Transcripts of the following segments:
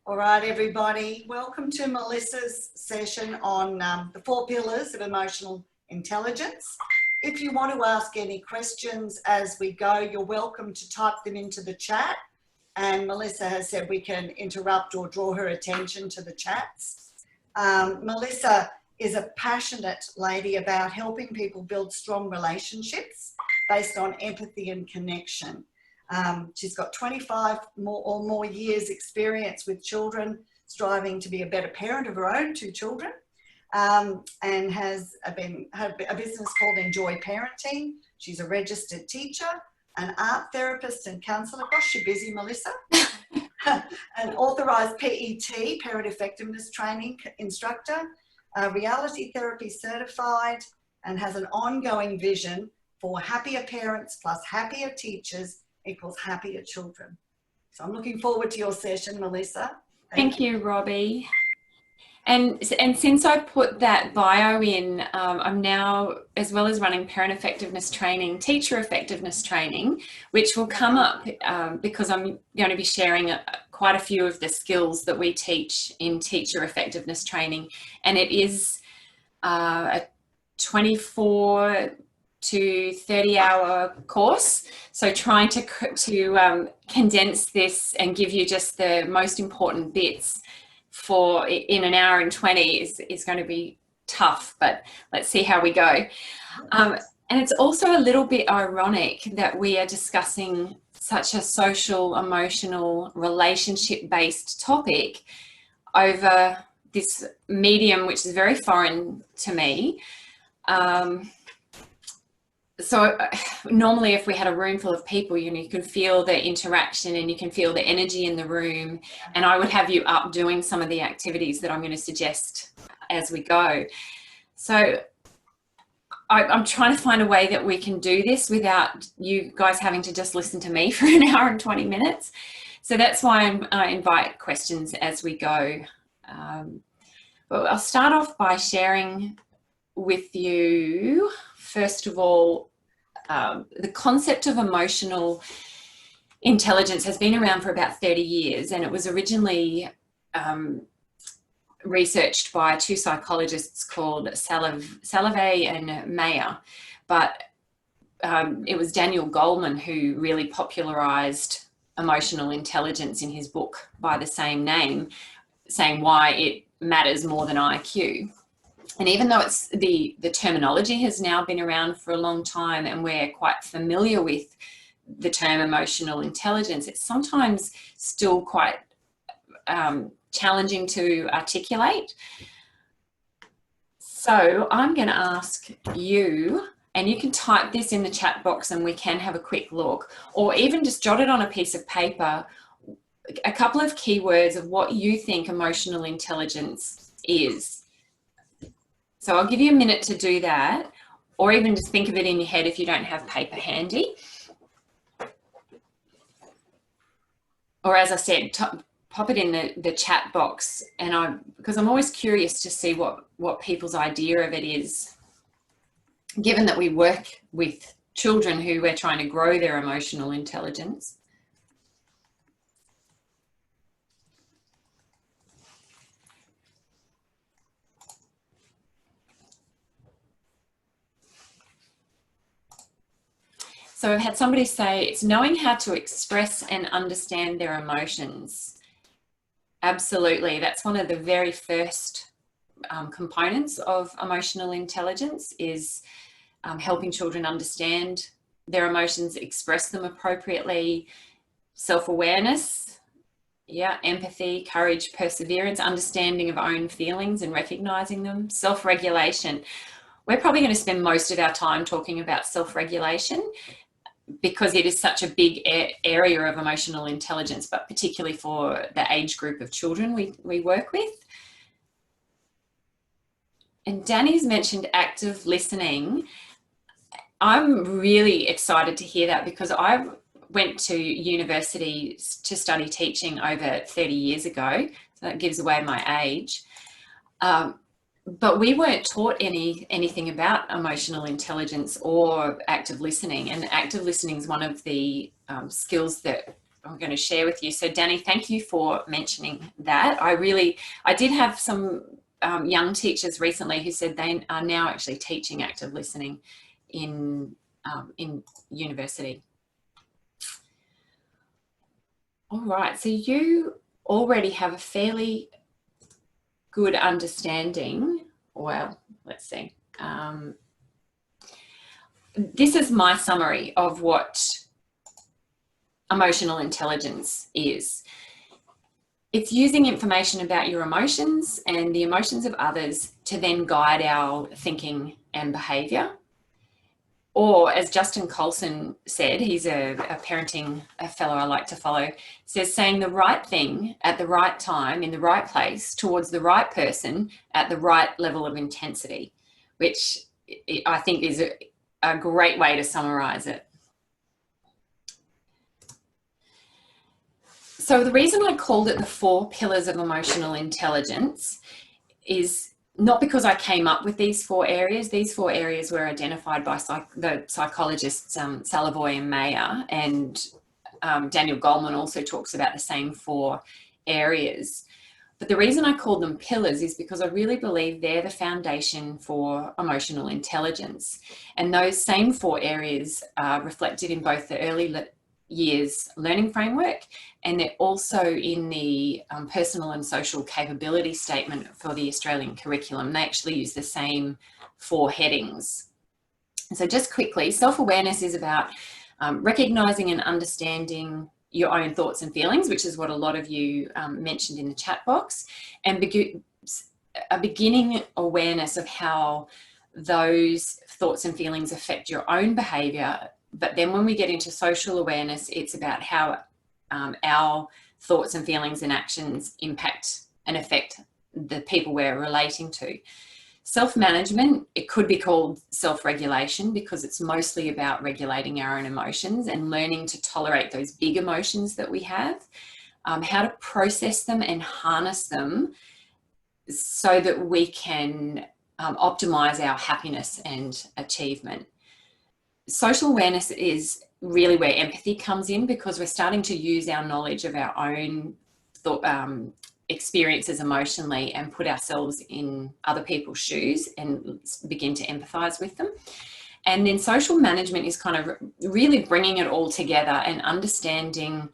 All right, everybody. Welcome to Melissa's session on the 4 pillars of emotional intelligence. If you want to ask any questions as we go, you're welcome to type them into the chat. And Melissa has said we can interrupt or draw her attention to the chats. Melissa is a passionate lady about helping people build strong relationships based on empathy and connection. She's got 25 or more years experience with children, striving to be a better parent of her own 2 children, and has had a business called Enjoy Parenting. She's a registered teacher, an art therapist and counsellor. Gosh, you're busy, Melissa. An authorised PET, Parent Effectiveness Training instructor, reality therapy certified, and has an ongoing vision for happier parents plus happier teachers equals happier children. So I'm looking forward to your session, Melissa. Thank you, Robbie. And since I put that bio in, I'm now, as well as running parent effectiveness training, teacher effectiveness training, which will come up because I'm going to be sharing quite a few of the skills that we teach in teacher effectiveness training. And it is a 24 to 30-hour course. So trying to condense this and give you just the most important bits in an hour and 20 is going to be tough, but let's see how we go. And it's also a little bit ironic that we are discussing such a social, emotional, relationship-based topic over this medium, which is very foreign to me. So normally if we had a room full of people, you can feel the interaction and you can feel the energy in the room, and I would have you up doing some of the activities that I'm going to suggest as we go. So I'm trying to find a way that we can do this without you guys having to just listen to me for an hour and 20 minutes. So that's why I invite questions as we go. But I'll start off by sharing with you, first of all, the concept of emotional intelligence has been around for about 30 years, and it was originally researched by 2 psychologists called Salovey and Mayer, but it was Daniel Goleman who really popularized emotional intelligence in his book by the same name, saying why it matters more than IQ. And even though it's the terminology has now been around for a long time and we're quite familiar with the term emotional intelligence, it's sometimes still quite challenging to articulate. So I'm going to ask you, and you can type this in the chat box and we can have a quick look, or even just jot it on a piece of paper, a couple of keywords of what you think emotional intelligence is. So I'll give you a minute to do that, or even just think of it in your head if you don't have paper handy. Or as I said, pop it in the chat box, and because I'm always curious to see what people's idea of it is, given that we work with children who we're trying to grow their emotional intelligence. So I've had somebody say it's knowing how to express and understand their emotions. Absolutely, that's one of the very first components of emotional intelligence, is helping children understand their emotions, express them appropriately, self-awareness, empathy, courage, perseverance, understanding of own feelings and recognizing them, self-regulation. We're probably going to spend most of our time talking about self-regulation, because it is such a big area of emotional intelligence, but particularly for the age group of children we work with. And Danny's mentioned active listening. I'm really excited to hear that, because I went to university to study teaching over 30 years ago, so that gives away my age. But we weren't taught anything about emotional intelligence or active listening, and active listening is one of the skills that I'm going to share with you. So Danny, thank you for mentioning that. I did have some young teachers recently who said they are now actually teaching active listening in university. All right, so you already have a fairly good understanding. Well, let's see. This is my summary of what emotional intelligence is. It's using information about your emotions and the emotions of others to then guide our thinking and behaviour. Or as Justin Colson said, he's a fellow I like to follow, says saying the right thing at the right time in the right place towards the right person at the right level of intensity, which I think is a great way to summarise it. So the reason I called it the 4 pillars of emotional intelligence is not because I came up with these 4 areas. These 4 areas were identified by the psychologists Salovey and Mayer, and Daniel Goleman also talks about the same 4 areas. But the reason I call them pillars is because I really believe they're the foundation for emotional intelligence. And those same 4 areas are reflected in both the early years learning framework, and they're also in the personal and social capability statement for the Australian curriculum. They actually use the same 4 headings. So just quickly, self-awareness is about recognising and understanding your own thoughts and feelings, which is what a lot of you mentioned in the chat box, and a beginning awareness of how those thoughts and feelings affect your own behaviour. But then when we get into social awareness, it's about how our thoughts and feelings and actions impact and affect the people we're relating to. Self-management, it could be called self-regulation because it's mostly about regulating our own emotions and learning to tolerate those big emotions that we have, how to process them and harness them so that we can optimize our happiness and achievement. Social awareness is really where empathy comes in, because we're starting to use our knowledge of our own experiences emotionally and put ourselves in other people's shoes and begin to empathize with them. And then social management is kind of really bringing it all together and understanding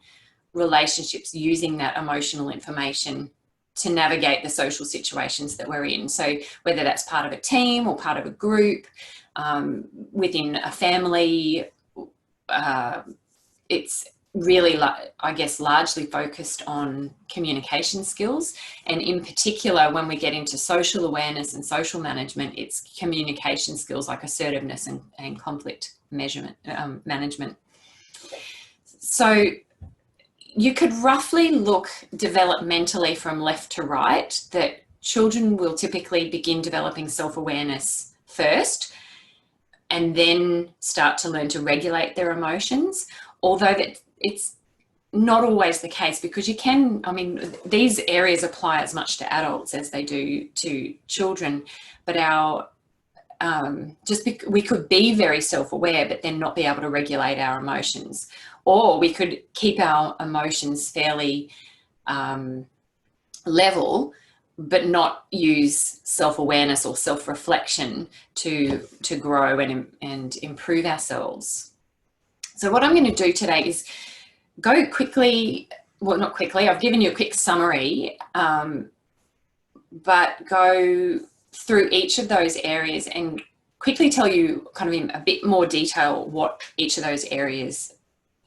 relationships using that emotional information to navigate the social situations that we're in. So whether that's part of a team or part of a group, within a family, it's really, I guess, largely focused on communication skills. And in particular, when we get into social awareness and social management, it's communication skills like assertiveness and conflict management. So you could roughly look developmentally from left to right that children will typically begin developing self-awareness first, and then start to learn to regulate their emotions, although that it's not always the case, because you can, I mean, these areas apply as much to adults as they do to children, but we could be very self-aware but then not be able to regulate our emotions, or we could keep our emotions fairly level but not use self-awareness or self-reflection to grow and improve ourselves. So what I'm going to do today is go quickly, well, not quickly, I've given you a quick summary, but go through each of those areas and quickly tell you kind of in a bit more detail what each of those areas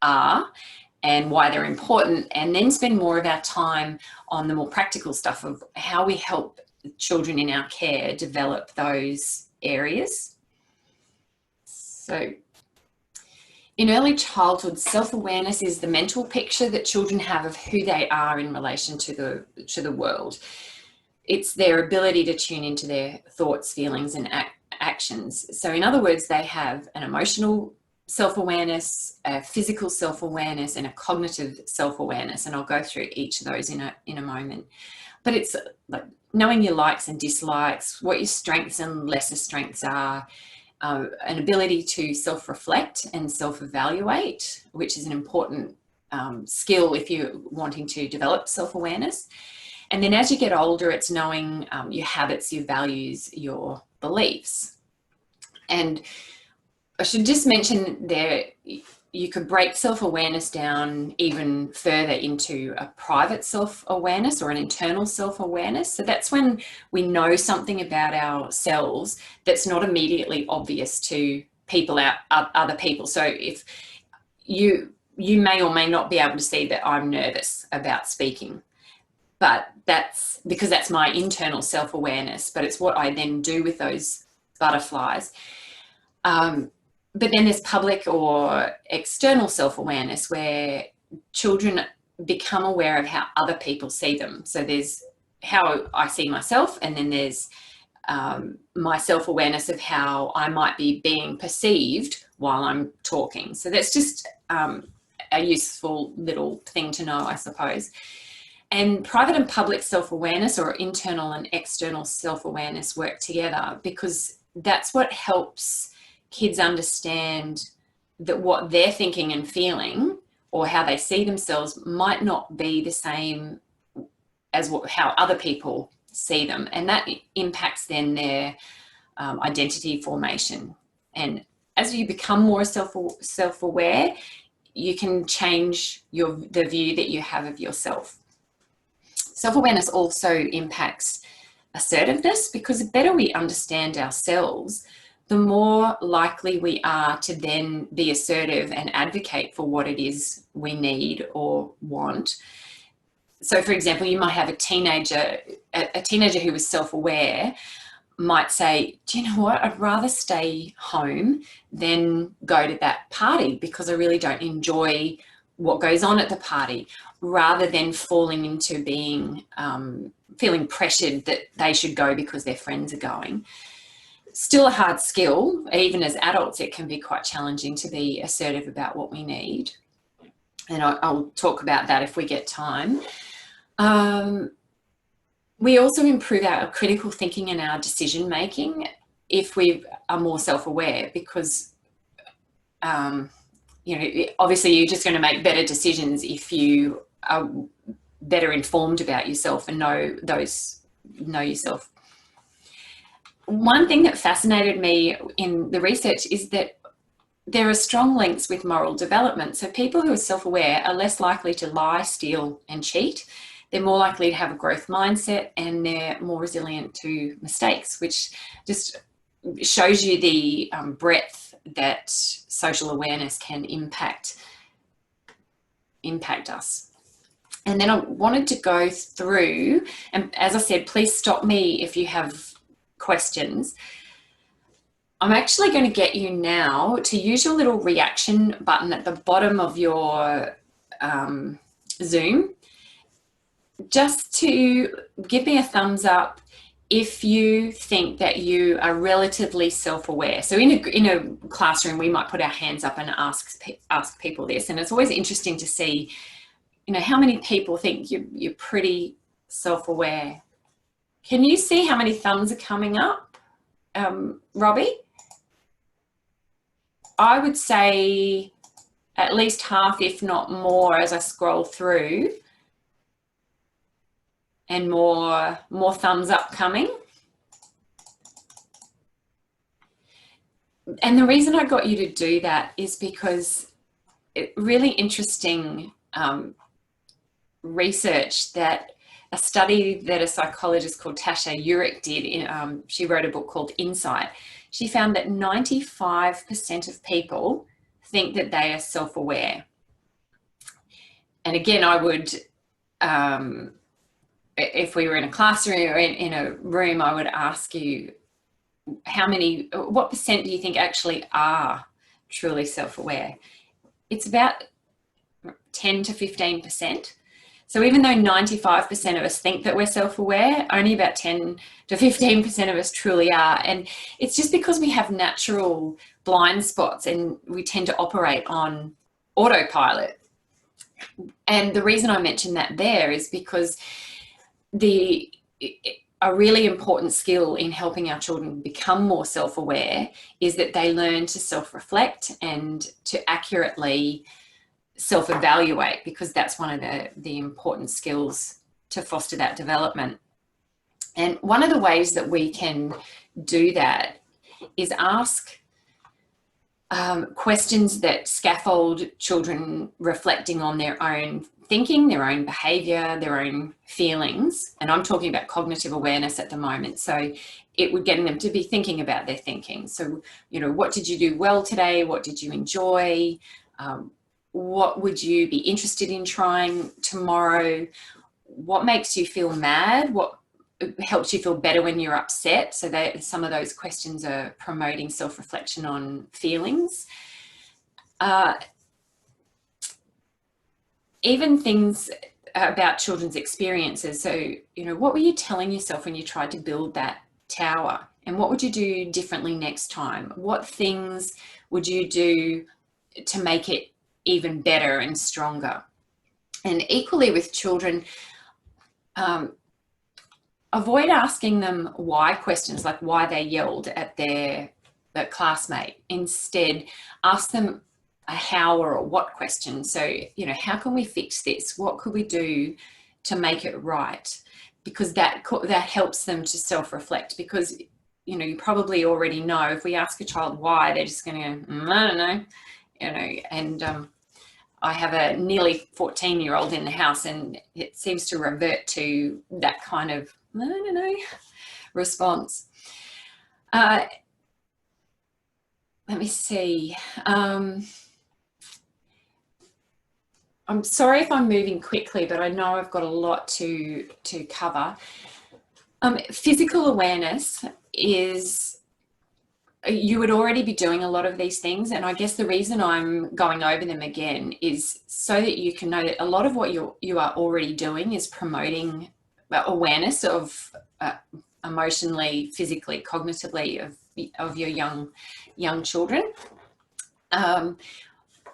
are and why they're important, and then spend more of our time on the more practical stuff of how we help children in our care develop those areas. So in early childhood, self-awareness is the mental picture that children have of who they are in relation to the world. It's their ability to tune into their thoughts, feelings, and actions. So in other words, they have an emotional self-awareness, a physical self-awareness, and a cognitive self-awareness, and I'll go through each of those in a moment. But it's like knowing your likes and dislikes, what your strengths and lesser strengths are, an ability to self-reflect and self-evaluate, which is an important skill if you're wanting to develop self-awareness. And then as you get older, it's knowing your habits, your values, your beliefs. And I should just mention there, you could break self-awareness down even further into a private self-awareness or an internal self-awareness. So that's when we know something about ourselves that's not immediately obvious to people other people. So if you may or may not be able to see that I'm nervous about speaking, but that's because that's my internal self-awareness, but it's what I then do with those butterflies. But then there's public or external self-awareness where children become aware of how other people see them. So there's how I see myself, and then there's my self-awareness of how I might be being perceived while I'm talking. So that's just a useful little thing to know, I suppose. And private and public self-awareness, or internal and external self-awareness, work together because that's what helps kids understand that what they're thinking and feeling or how they see themselves might not be the same as how other people see them. And that impacts then their identity formation. And as you become more self-aware, you can change the view that you have of yourself. Self-awareness also impacts assertiveness because the better we understand ourselves, the more likely we are to then be assertive and advocate for what it is we need or want. So, for example, you might have a teenager who is self-aware might say, do you know what, I'd rather stay home than go to that party because I really don't enjoy what goes on at the party, rather than falling into being feeling pressured that they should go because their friends are going. Still a hard skill. Even as adults, it can be quite challenging to be assertive about what we need. And I'll talk about that if we get time. We also improve our critical thinking and our decision making if we are more self-aware, because obviously you're just going to make better decisions if you are better informed about yourself and know yourself. One thing that fascinated me in the research is that there are strong links with moral development. So people who are self-aware are less likely to lie, steal, and cheat. They're more likely to have a growth mindset, and they're more resilient to mistakes, which just shows you the breadth that social awareness can impact us. And then I wanted to go through, and as I said, please stop me if you have questions. I'm actually going to get you now to use your little reaction button at the bottom of your Zoom, just to give me a thumbs up if you think that you are relatively self-aware. So in a classroom, we might put our hands up and ask people this, and it's always interesting to see, how many people think you're pretty self-aware. Can you see how many thumbs are coming up, Robbie? I would say at least half, if not more, as I scroll through, and more thumbs up coming. And the reason I got you to do that is because really interesting research that a study that a psychologist called Tasha Eurich did, she wrote a book called Insight. She found that 95% of people think that they are self-aware. And again, I would, if we were in a classroom or in a room, I would ask you, what percent do you think actually are truly self-aware? It's about 10 to 15%. So even though 95% of us think that we're self-aware, only about 10 to 15% of us truly are. And it's just because we have natural blind spots and we tend to operate on autopilot. And the reason I mention that there is because a really important skill in helping our children become more self-aware is that they learn to self-reflect and to accurately self-evaluate, because that's one of the important skills to foster that development. And one of the ways that we can do that is ask questions that scaffold children reflecting on their own thinking, their own behaviour, their own feelings. And I'm talking about cognitive awareness at the moment. So it would get them to be thinking about their thinking. So, you know, what did you do well today? What did you enjoy? What would you be interested in trying tomorrow? What makes you feel mad? What helps you feel better when you're upset? So some of those questions are promoting self-reflection on feelings. Even things about children's experiences. So, you know, what were you telling yourself when you tried to build that tower? And what would you do differently next time? What things would you do to make it even better and stronger? And equally with children, avoid asking them why questions, like why they yelled at their classmate. Instead, ask them a how or a what question. So, you know, how can we fix this? What could we do to make it right? Because that helps them to self-reflect. Because, you know, you probably already know if we ask a child why, they're just going to go, I don't know, you know. And I have a nearly 14-year-old in the house, and it seems to revert to that kind of, I don't know, response. Let me see. I'm sorry if I'm moving quickly, but I know I've got a lot to cover. Physical awareness is, you would already be doing a lot of these things. And I guess the reason I'm going over them again is so that you can know that a lot of what you are already doing is promoting awareness of emotionally, physically, cognitively of your young children.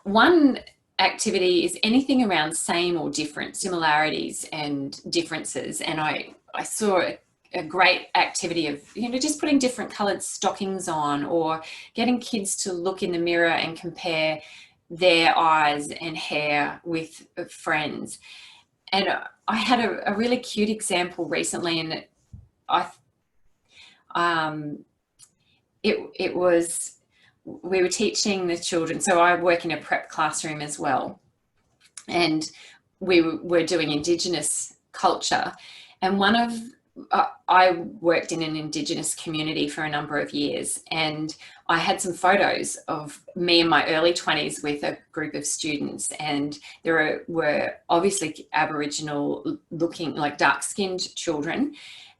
One activity is anything around same or different, similarities and differences. And I saw a great activity of, you know, just putting different coloured stockings on, or getting kids to look in the mirror and compare their eyes and hair with friends. And I had a really cute example recently, and it was, we were teaching the children. So I work in a prep classroom as well, and we were doing Indigenous culture. And I worked in an Indigenous community for a number of years, and I had some photos of me in my early 20s with a group of students, and there were obviously Aboriginal looking, like dark-skinned children,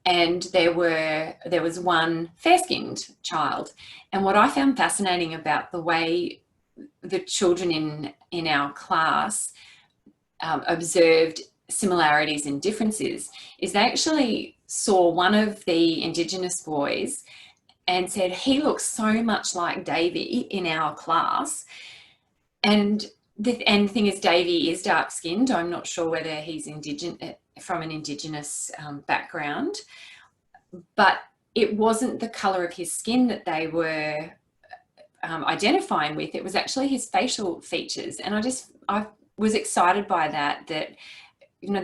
and there was one fair-skinned child. And what I found fascinating about the way the children in our class observed similarities and differences is they actually saw one of the Indigenous boys and said, he looks so much like Davey in our class. And the thing is, Davey is dark-skinned. I'm not sure whether he's from an Indigenous background, but it wasn't the colour of his skin that they were identifying with. It was actually his facial features. And I was excited by that, you know,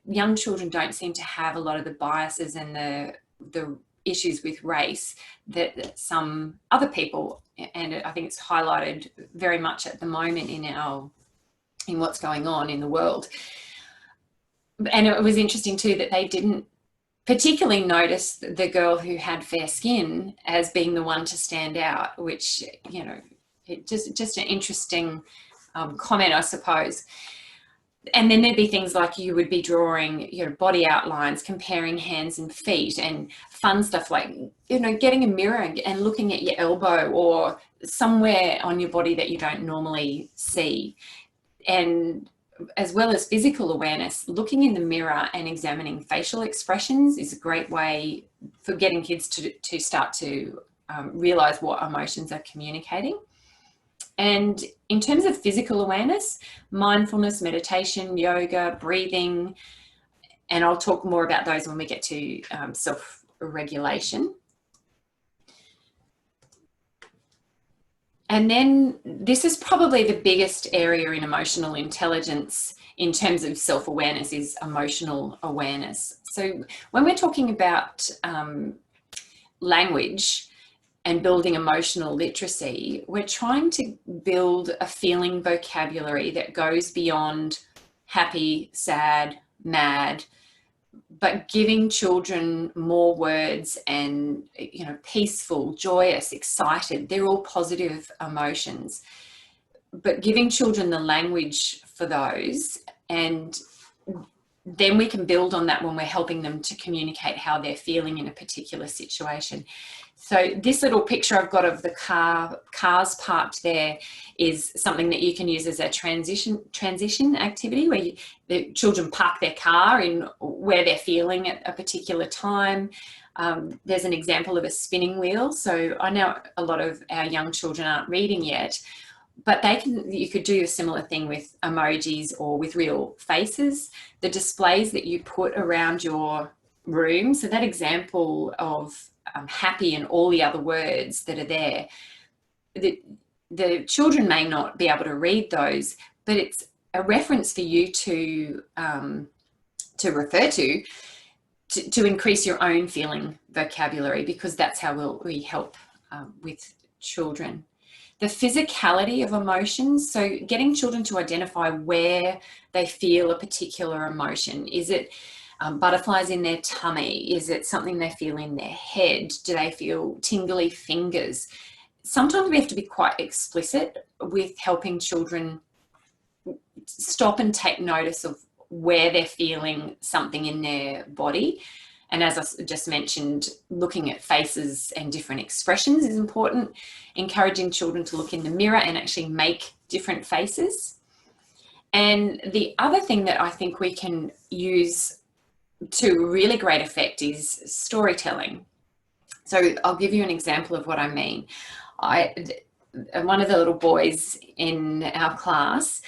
young children don't seem to have a lot of the biases and the issues with race that some other people, and I think it's highlighted very much at the moment in what's going on in the world. And it was interesting too that they didn't particularly notice the girl who had fair skin as being the one to stand out, which, you know, it just an interesting comment, I suppose. And then there'd be things like you would be drawing your body outlines, comparing hands and feet, and fun stuff like, you know, getting a mirror and looking at your elbow or somewhere on your body that you don't normally see. And as well as physical awareness, looking in the mirror and examining facial expressions is a great way for getting kids to start to realise what emotions are communicating. And in terms of physical awareness, mindfulness, meditation, yoga, breathing, and I'll talk more about those when we get to self-regulation. And then this is probably the biggest area in emotional intelligence in terms of self-awareness, is emotional awareness. So when we're talking about language and building emotional literacy, we're trying to build a feeling vocabulary that goes beyond happy, sad, mad, but giving children more words and, you know, peaceful, joyous, excited, they're all positive emotions, but giving children the language for those, and then we can build on that when we're helping them to communicate how they're feeling in a particular situation. So this little picture I've got of the cars parked there is something that you can use as a transition activity, where the children park their car in where they're feeling at a particular time. There's an example of a spinning wheel. So I know a lot of our young children aren't reading yet, but you could do a similar thing with emojis or with real faces. The displays that you put around your room, so that example of happy and all the other words that are there, the children may not be able to read those, but it's a reference for you to refer to increase your own feeling vocabulary, because that's how we help with children. The physicality of emotions, so getting children to identify where they feel a particular emotion. Is it butterflies in their tummy? Is it something they feel in their head? Do they feel tingly fingers? Sometimes we have to be quite explicit with helping children stop and take notice of where they're feeling something in their body. And as I just mentioned, looking at faces and different expressions is important. Encouraging children to look in the mirror and actually make different faces. And the other thing that I think we can use to really great effect is storytelling. So I'll give you an example of what I mean. One of the little boys in our class,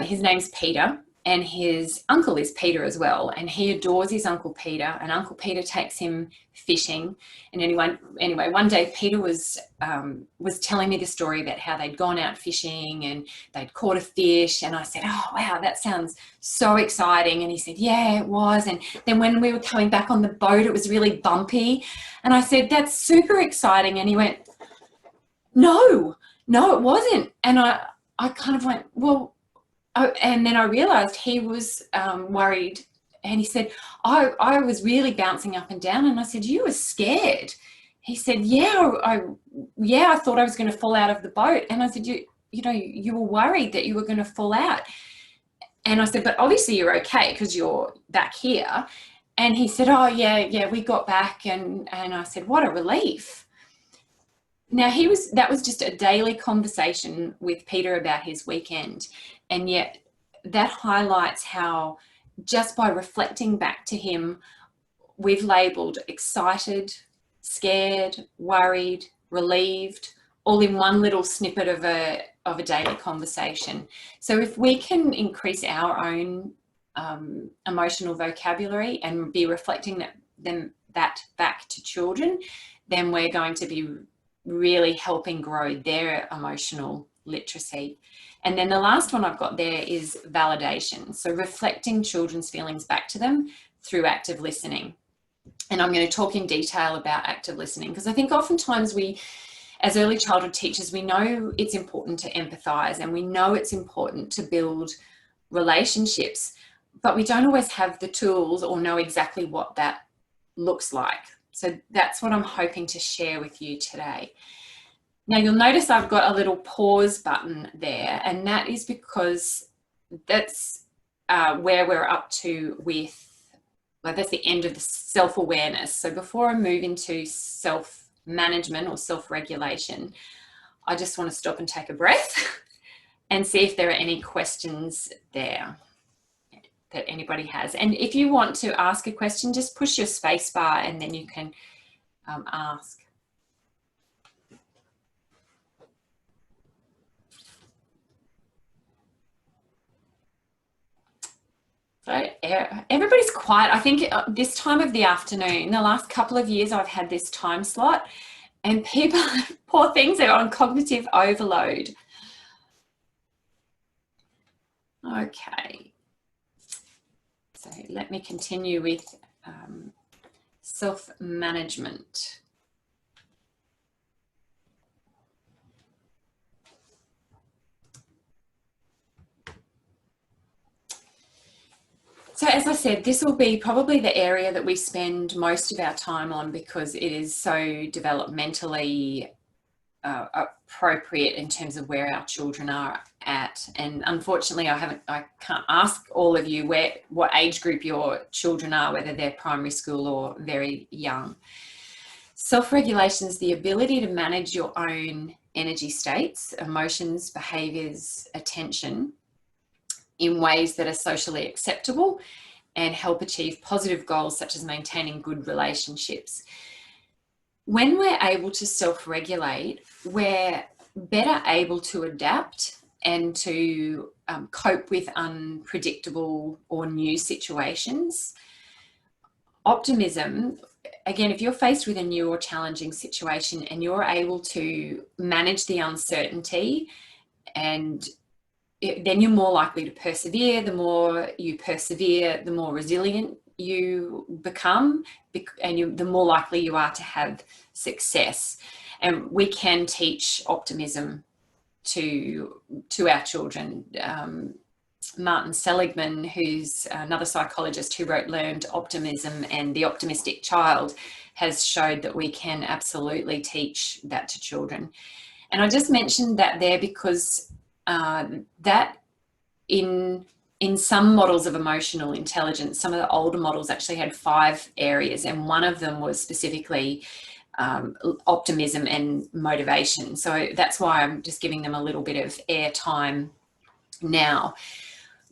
his name's Peter, and his uncle is Peter as well, and he adores his Uncle Peter, and Uncle Peter takes him fishing. And anyway, one day Peter was telling me the story about how they'd gone out fishing and they'd caught a fish, and I said, oh wow, that sounds so exciting. And he said, yeah, it was. And then when we were coming back on the boat, it was really bumpy. And I said, that's super exciting. And he went, no, it wasn't. And I kind of went, well, and then I realized he was worried, and he said, I was really bouncing up and down. And I said, you were scared? He said, yeah, I thought I was going to fall out of the boat. And I said, you were worried that you were going to fall out. And I said, but obviously you're okay because you're back here. And he said, oh yeah, we got back. And I said, what a relief. Now that was just a daily conversation with Peter about his weekend. And yet that highlights how just by reflecting back to him, we've labelled excited, scared, worried, relieved, all in one little snippet of a daily conversation. So if we can increase our own emotional vocabulary and be reflecting that back to children, then we're going to be really helping grow their emotional literacy. And then the last one I've got there is validation. So reflecting children's feelings back to them through active listening. And I'm going to talk in detail about active listening, because I think oftentimes we, as early childhood teachers, we know it's important to empathise and we know it's important to build relationships, but we don't always have the tools or know exactly what that looks like. So that's what I'm hoping to share with you today. Now you'll notice I've got a little pause button there, and that is because that's where we're up to with, well, that's the end of the self-awareness. So before I move into self-management or self-regulation, I just want to stop and take a breath and see if there are any questions there that anybody has. And if you want to ask a question, just push your space bar and then you can ask. So everybody's quiet. I think this time of the afternoon, the last couple of years I've had this time slot, And people, poor things, are on cognitive overload. Okay, so let me continue with self-management. So as I said, this will be probably the area that we spend most of our time on because it is so developmentally appropriate in terms of where our children are at. And unfortunately, I can't ask all of you what age group your children are, whether they're primary school or very young. Self-regulation is the ability to manage your own energy states, emotions, behaviours, attention in ways that are socially acceptable and help achieve positive goals such as maintaining good relationships. When we're able to self-regulate, we're better able to adapt and to cope with unpredictable or new situations. Optimism, again, if you're faced with a new or challenging situation and you're able to manage the uncertainty, and then you're more likely to persevere. The more you persevere, the more resilient you become, and the more likely you are to have success. And we can teach optimism to our children. Martin Seligman, who's another psychologist who wrote Learned Optimism and The Optimistic Child, has showed that we can absolutely teach that to children. And I just mentioned that there because that in some models of emotional intelligence, some of the older models actually had 5 areas, and one of them was specifically optimism and motivation. So that's why I'm just giving them a little bit of airtime now.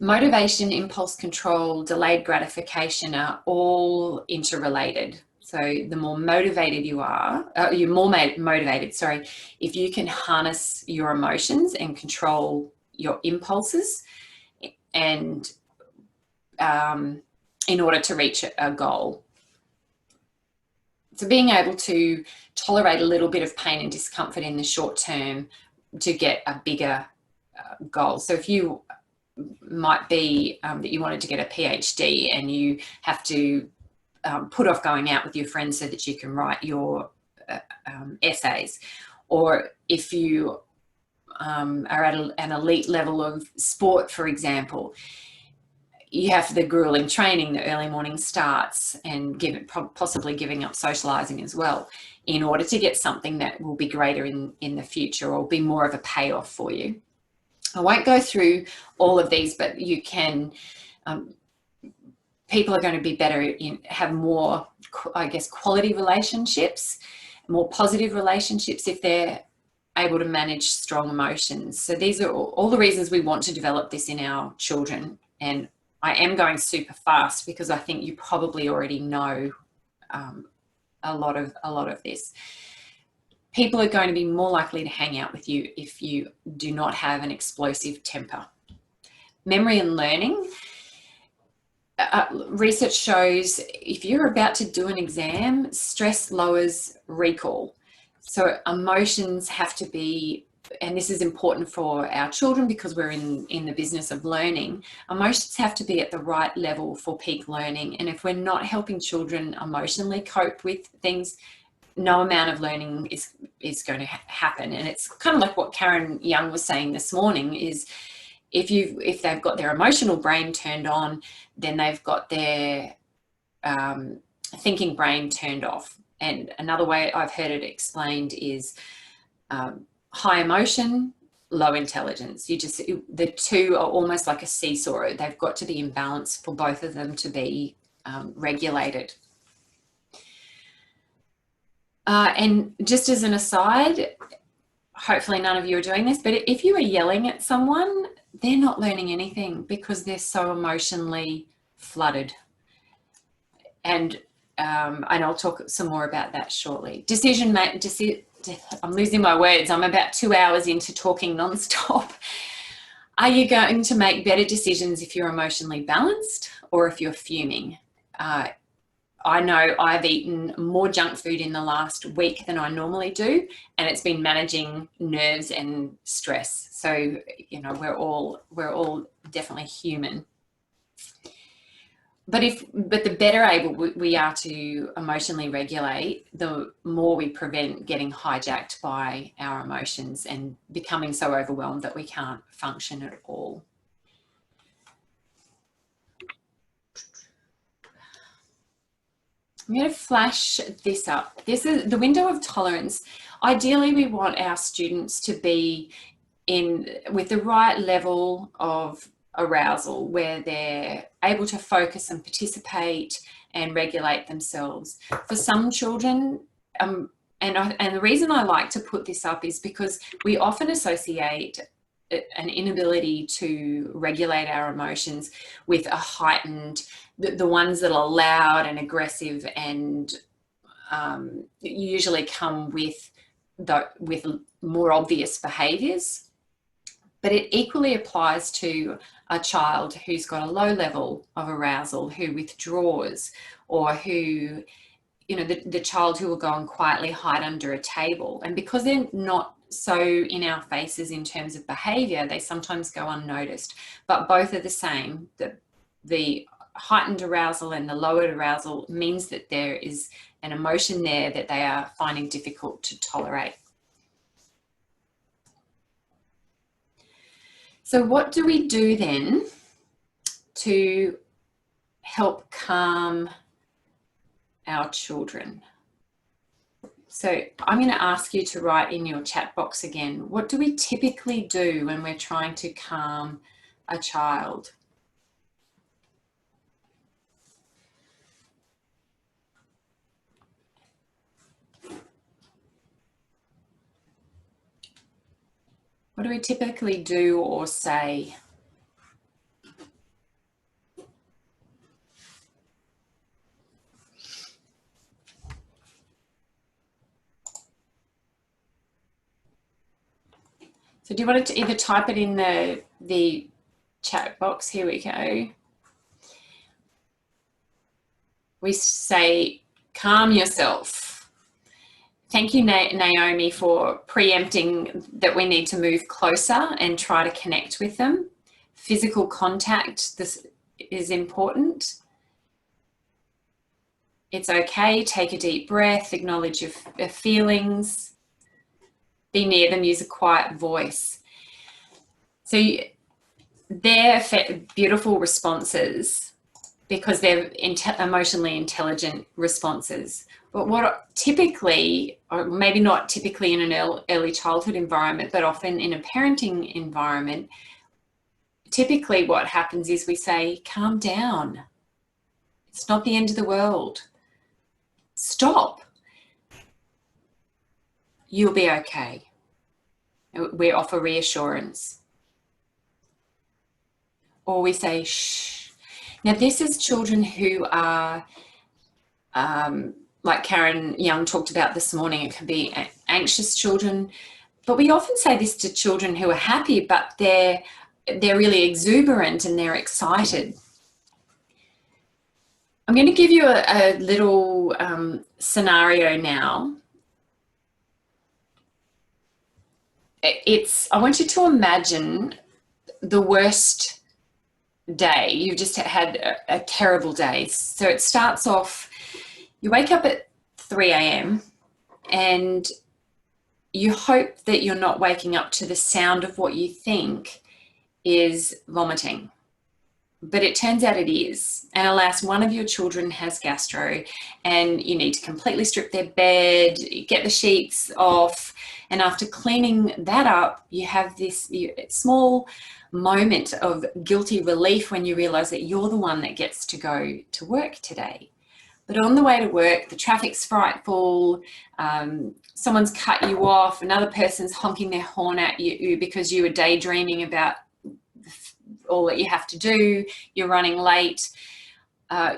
Motivation, impulse control, delayed gratification are all interrelated. So the more motivated you are, you're more motivated, sorry, if you can harness your emotions and control your impulses and in order to reach a goal. So being able to tolerate a little bit of pain and discomfort in the short term to get a bigger goal. So if you might be that you wanted to get a PhD and you have to put off going out with your friends so that you can write your essays, or if you are at an elite level of sport, for example, you have the grueling training, the early morning starts, and possibly giving up socializing as well in order to get something that will be greater in the future or be more of a payoff for you. I won't go through all of these, but you can, people are going to be better, have more, I guess, quality relationships, more positive relationships if they're able to manage strong emotions. So these are all the reasons we want to develop this in our children. And I am going super fast because I think you probably already know a lot of this. People are going to be more likely to hang out with you if you do not have an explosive temper. Memory and learning. Research shows if you're about to do an exam, stress lowers recall. So emotions have to be, and this is important for our children because we're in the business of learning, emotions have to be at the right level for peak learning. And if we're not helping children emotionally cope with things, no amount of learning is going to happen. And it's kind of like what Karen Young was saying this morning is if they've got their emotional brain turned on, then they've got their thinking brain turned off. And another way I've heard it explained is high emotion, low intelligence. The two are almost like a seesaw. They've got to be in balance for both of them to be regulated. And just as an aside, hopefully none of you are doing this, but if you are yelling at someone, they're not learning anything because they're so emotionally flooded. And I'll talk some more about that shortly. I'm losing my words. I'm about 2 hours into talking nonstop. Are you going to make better decisions if you're emotionally balanced or if you're fuming? I know I've eaten more junk food in the last week than I normally do, and it's been managing nerves and stress. So, you know, we're all definitely human. But the better able we are to emotionally regulate, the more we prevent getting hijacked by our emotions and becoming so overwhelmed that we can't function at all. I'm going to flash this up. This is the window of tolerance. Ideally, we want our students to be with the right level of arousal where they're able to focus and participate and regulate themselves. For some children, and the reason I like to put this up is because we often associate an inability to regulate our emotions with a heightened, the ones that are loud and aggressive and usually come with more obvious behaviours. But it equally applies to a child who's got a low level of arousal, who withdraws, or who, you know, the child who will go and quietly hide under a table. And because they're not so in our faces in terms of behaviour, they sometimes go unnoticed. But both are the same. The heightened arousal and the lowered arousal means that there is an emotion there that they are finding difficult to tolerate. So what do we do then to help calm our children? So I'm going to ask you to write in your chat box again, what do we typically do when we're trying to calm a child? What do we typically do or say? So do you want to either type it in the chat box? Here we go. We say, calm yourself. Thank you, Naomi, for preempting that we need to move closer and try to connect with them. Physical contact, this is important. It's okay, take a deep breath, acknowledge your feelings. Be near them, use a quiet voice. So they're beautiful responses because they're emotionally intelligent responses. But what typically, or maybe not typically in an early childhood environment, but often in a parenting environment, typically what happens is we say, calm down. It's not the end of the world. Stop. You'll be okay. We offer reassurance. Or we say, shh. Now this is children who are, like Karen Young talked about this morning, it can be anxious children, but we often say this to children who are happy, but they're really exuberant and they're excited. I'm going to give you a little scenario now. I want you to imagine the worst day. You've just had a terrible day. So it starts off, you wake up at 3 a.m. and you hope that you're not waking up to the sound of what you think is vomiting. But it turns out it is. And alas, one of your children has gastro and you need to completely strip their bed, get the sheets off. And after cleaning that up, you have this small moment of guilty relief when you realize that you're the one that gets to go to work today. But on the way to work, the traffic's frightful, someone's cut you off, another person's honking their horn at you because you were daydreaming about all that you have to do, you're running late,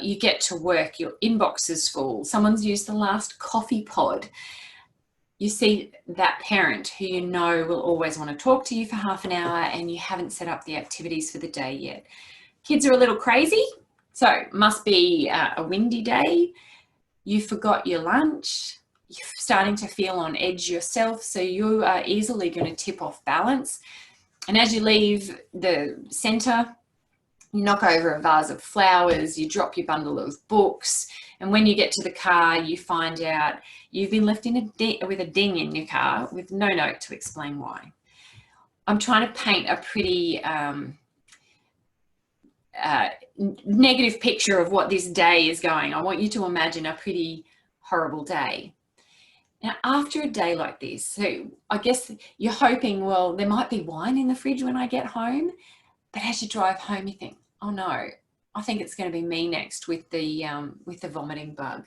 you get to work, your inbox is full, someone's used the last coffee pod. You see that parent who you know will always want to talk to you for half an hour and you haven't set up the activities for the day yet. Kids are a little crazy, so it must be a windy day. you forgot your lunch, you're starting to feel on edge yourself, so you are easily going to tip off balance. And as you leave the centre, you knock over a vase of flowers, you drop your bundle of books, and when you get to the car, you find out you've been left with a ding in your car with no note to explain why. I'm trying to paint a pretty negative picture of what this day is going. I want you to imagine a pretty horrible day. Now, after a day like this, so I guess you're hoping, well, there might be wine in the fridge when I get home. But as you drive home, you think, oh no, I think it's going to be me next with the vomiting bug.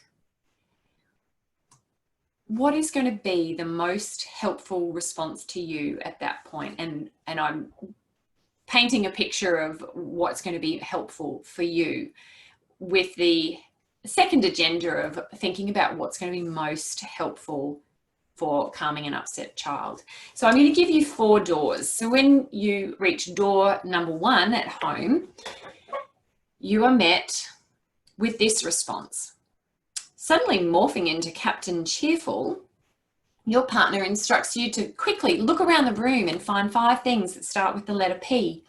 What is going to be the most helpful response to you at that point? And I'm painting a picture of what's going to be helpful for you with the second agenda of thinking about what's going to be most helpful for calming an upset child. So I'm going to give you 4 doors. So when you reach door number 1 at home, you are met with this response. Suddenly morphing into Captain Cheerful, your partner instructs you to quickly look around the room and find 5 things that start with the letter P.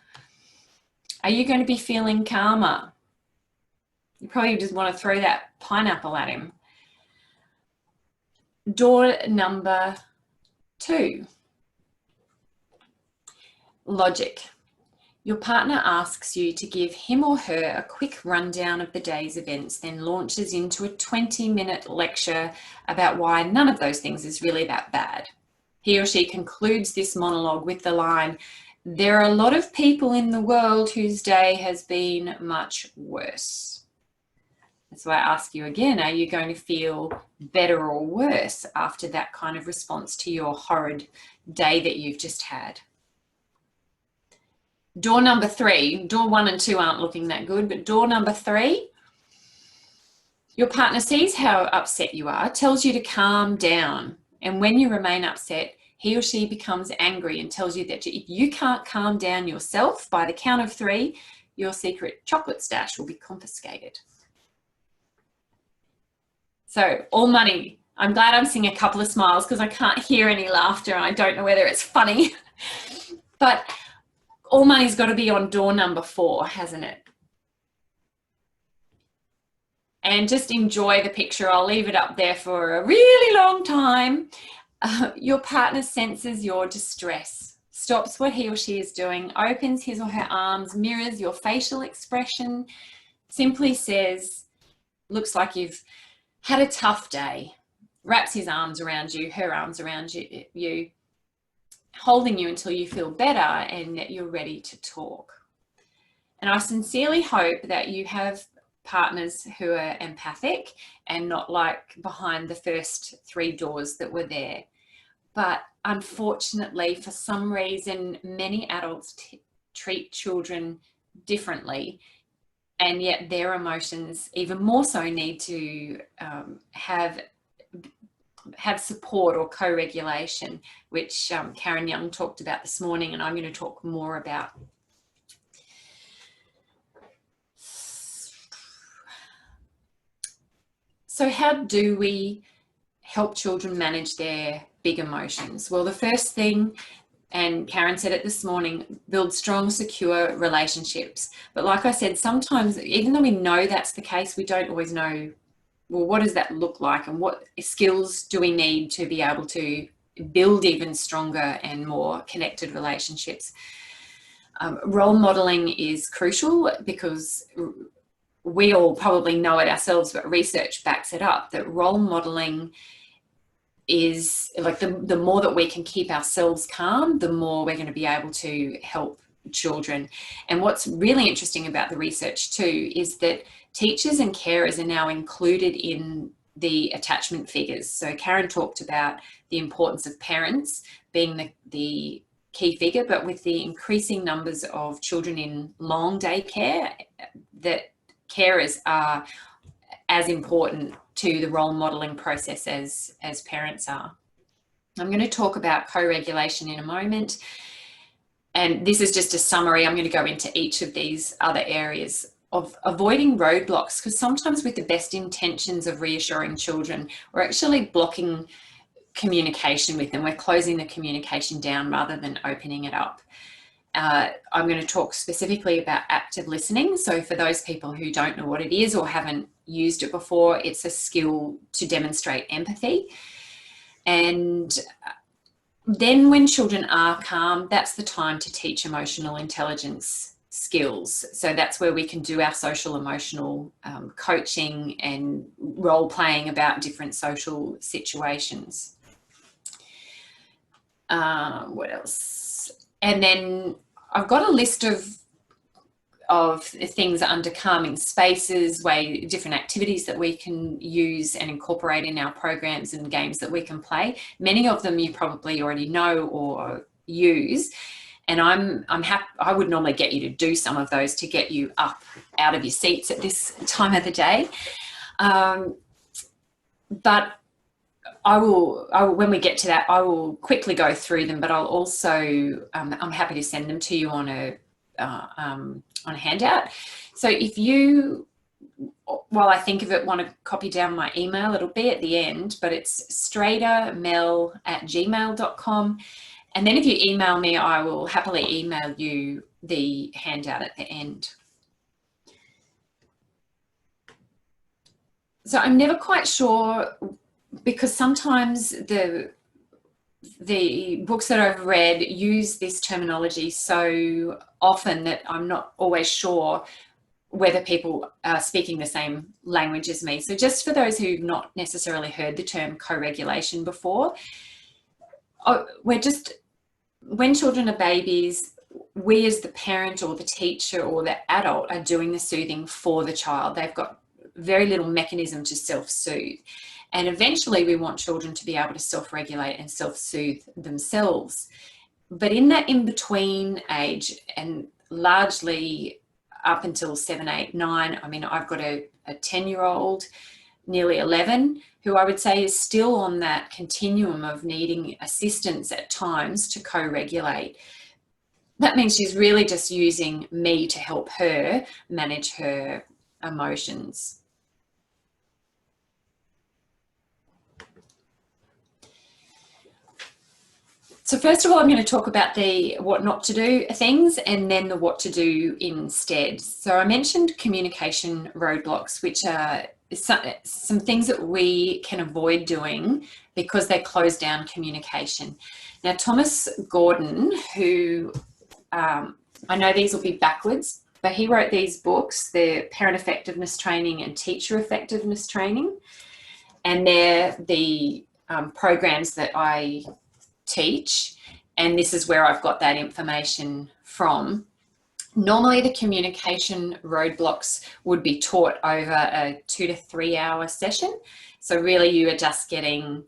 Are you going to be feeling calmer? You probably just want to throw that pineapple at him. Door number 2, logic. Your partner asks you to give him or her a quick rundown of the day's events, then launches into a 20-minute lecture about why none of those things is really that bad. He or she concludes this monologue with the line, "There are a lot of people in the world whose day has been much worse." So I ask you again, are you going to feel better or worse after that kind of response to your horrid day that you've just had? Door number 3, door 1 and 2 aren't looking that good, but door number 3, your partner sees how upset you are, tells you to calm down. And when you remain upset, he or she becomes angry and tells you that if you can't calm down yourself by the count of 3, your secret chocolate stash will be confiscated. So all money. I'm glad I'm seeing a couple of smiles because I can't hear any laughter and I don't know whether it's funny. But all money's got to be on door number 4, hasn't it? And just enjoy the picture. I'll leave it up there for a really long time. Your partner senses your distress, stops what he or she is doing, opens his or her arms, mirrors your facial expression, simply says, looks like you've had a tough day, wraps his arms around you, her arms around you, holding you until you feel better and that you're ready to talk. And I sincerely hope that you have partners who are empathic and not like behind the first 3 doors that were there. But unfortunately, for some reason, many adults treat children differently, and yet their emotions even more so need to have support or co-regulation, which Karen Young talked about this morning, and I'm going to talk more about. So how do we help children manage their big emotions? Well, the first thing, and Karen said it this morning, build strong, secure relationships. But like I said, sometimes, even though we know that's the case, we don't always know, well, what does that look like and what skills do we need to be able to build even stronger and more connected relationships? Role modeling is crucial because we all probably know it ourselves, but research backs it up, that role modeling is like the more that we can keep ourselves calm, the more we're going to be able to help children. And what's really interesting about the research too is that teachers and carers are now included in the attachment figures. So Karen talked about the importance of parents being the key figure, but with the increasing numbers of children in long day care, that carers are as important to the role modeling process as parents are. I'm going to talk about co-regulation in a moment. And this is just a summary. I'm going to go into each of these other areas avoiding roadblocks, because sometimes with the best intentions of reassuring children, we're actually blocking communication with them. We're closing the communication down rather than opening it up. I'm going to talk specifically about active listening. So for those people who don't know what it is or haven't used it before, it's a skill to demonstrate empathy. And then when children are calm, that's the time to teach emotional intelligence skills. So that's where we can do our social emotional coaching and role playing about different social situations. What else? And then I've got a list of things under calming spaces, different activities that we can use and incorporate in our programs and games that we can play. Many of them you probably already know or use, and I'm happy. I would normally get you to do some of those to get you up out of your seats at this time of the day. But I will, when we get to that, I will quickly go through them, but I'll also, I'm happy to send them to you on a handout. So if you, while I think of it, want to copy down my email, it'll be at the end, but it's stradermel@gmail.com. And then if you email me, I will happily email you the handout at the end. So I'm never quite sure, because sometimes the books that I've read use this terminology so often that I'm not always sure whether people are speaking the same language as me. So just for those who've not necessarily heard the term co-regulation before, when children are babies, we as the parent or the teacher or the adult are doing the soothing for the child. They've got very little mechanism to self-soothe. And eventually we want children to be able to self-regulate and self-soothe themselves. But in that in-between age, and largely up until 7, 8, 9, I mean, I've got a 10-year-old, nearly 11, who I would say is still on that continuum of needing assistance at times to co-regulate. That means she's really just using me to help her manage her emotions. So first of all, I'm going to talk about the what not to do things and then the what to do instead. So I mentioned communication roadblocks, which are some things that we can avoid doing because they close down communication. Now, Thomas Gordon, who I know these will be backwards, but he wrote these books, the Parent Effectiveness Training and Teacher Effectiveness Training, and they're the programs that I teach, and this is where I've got that information from. Normally the communication roadblocks would be taught over a 2 to 3 hour session, so really you are just getting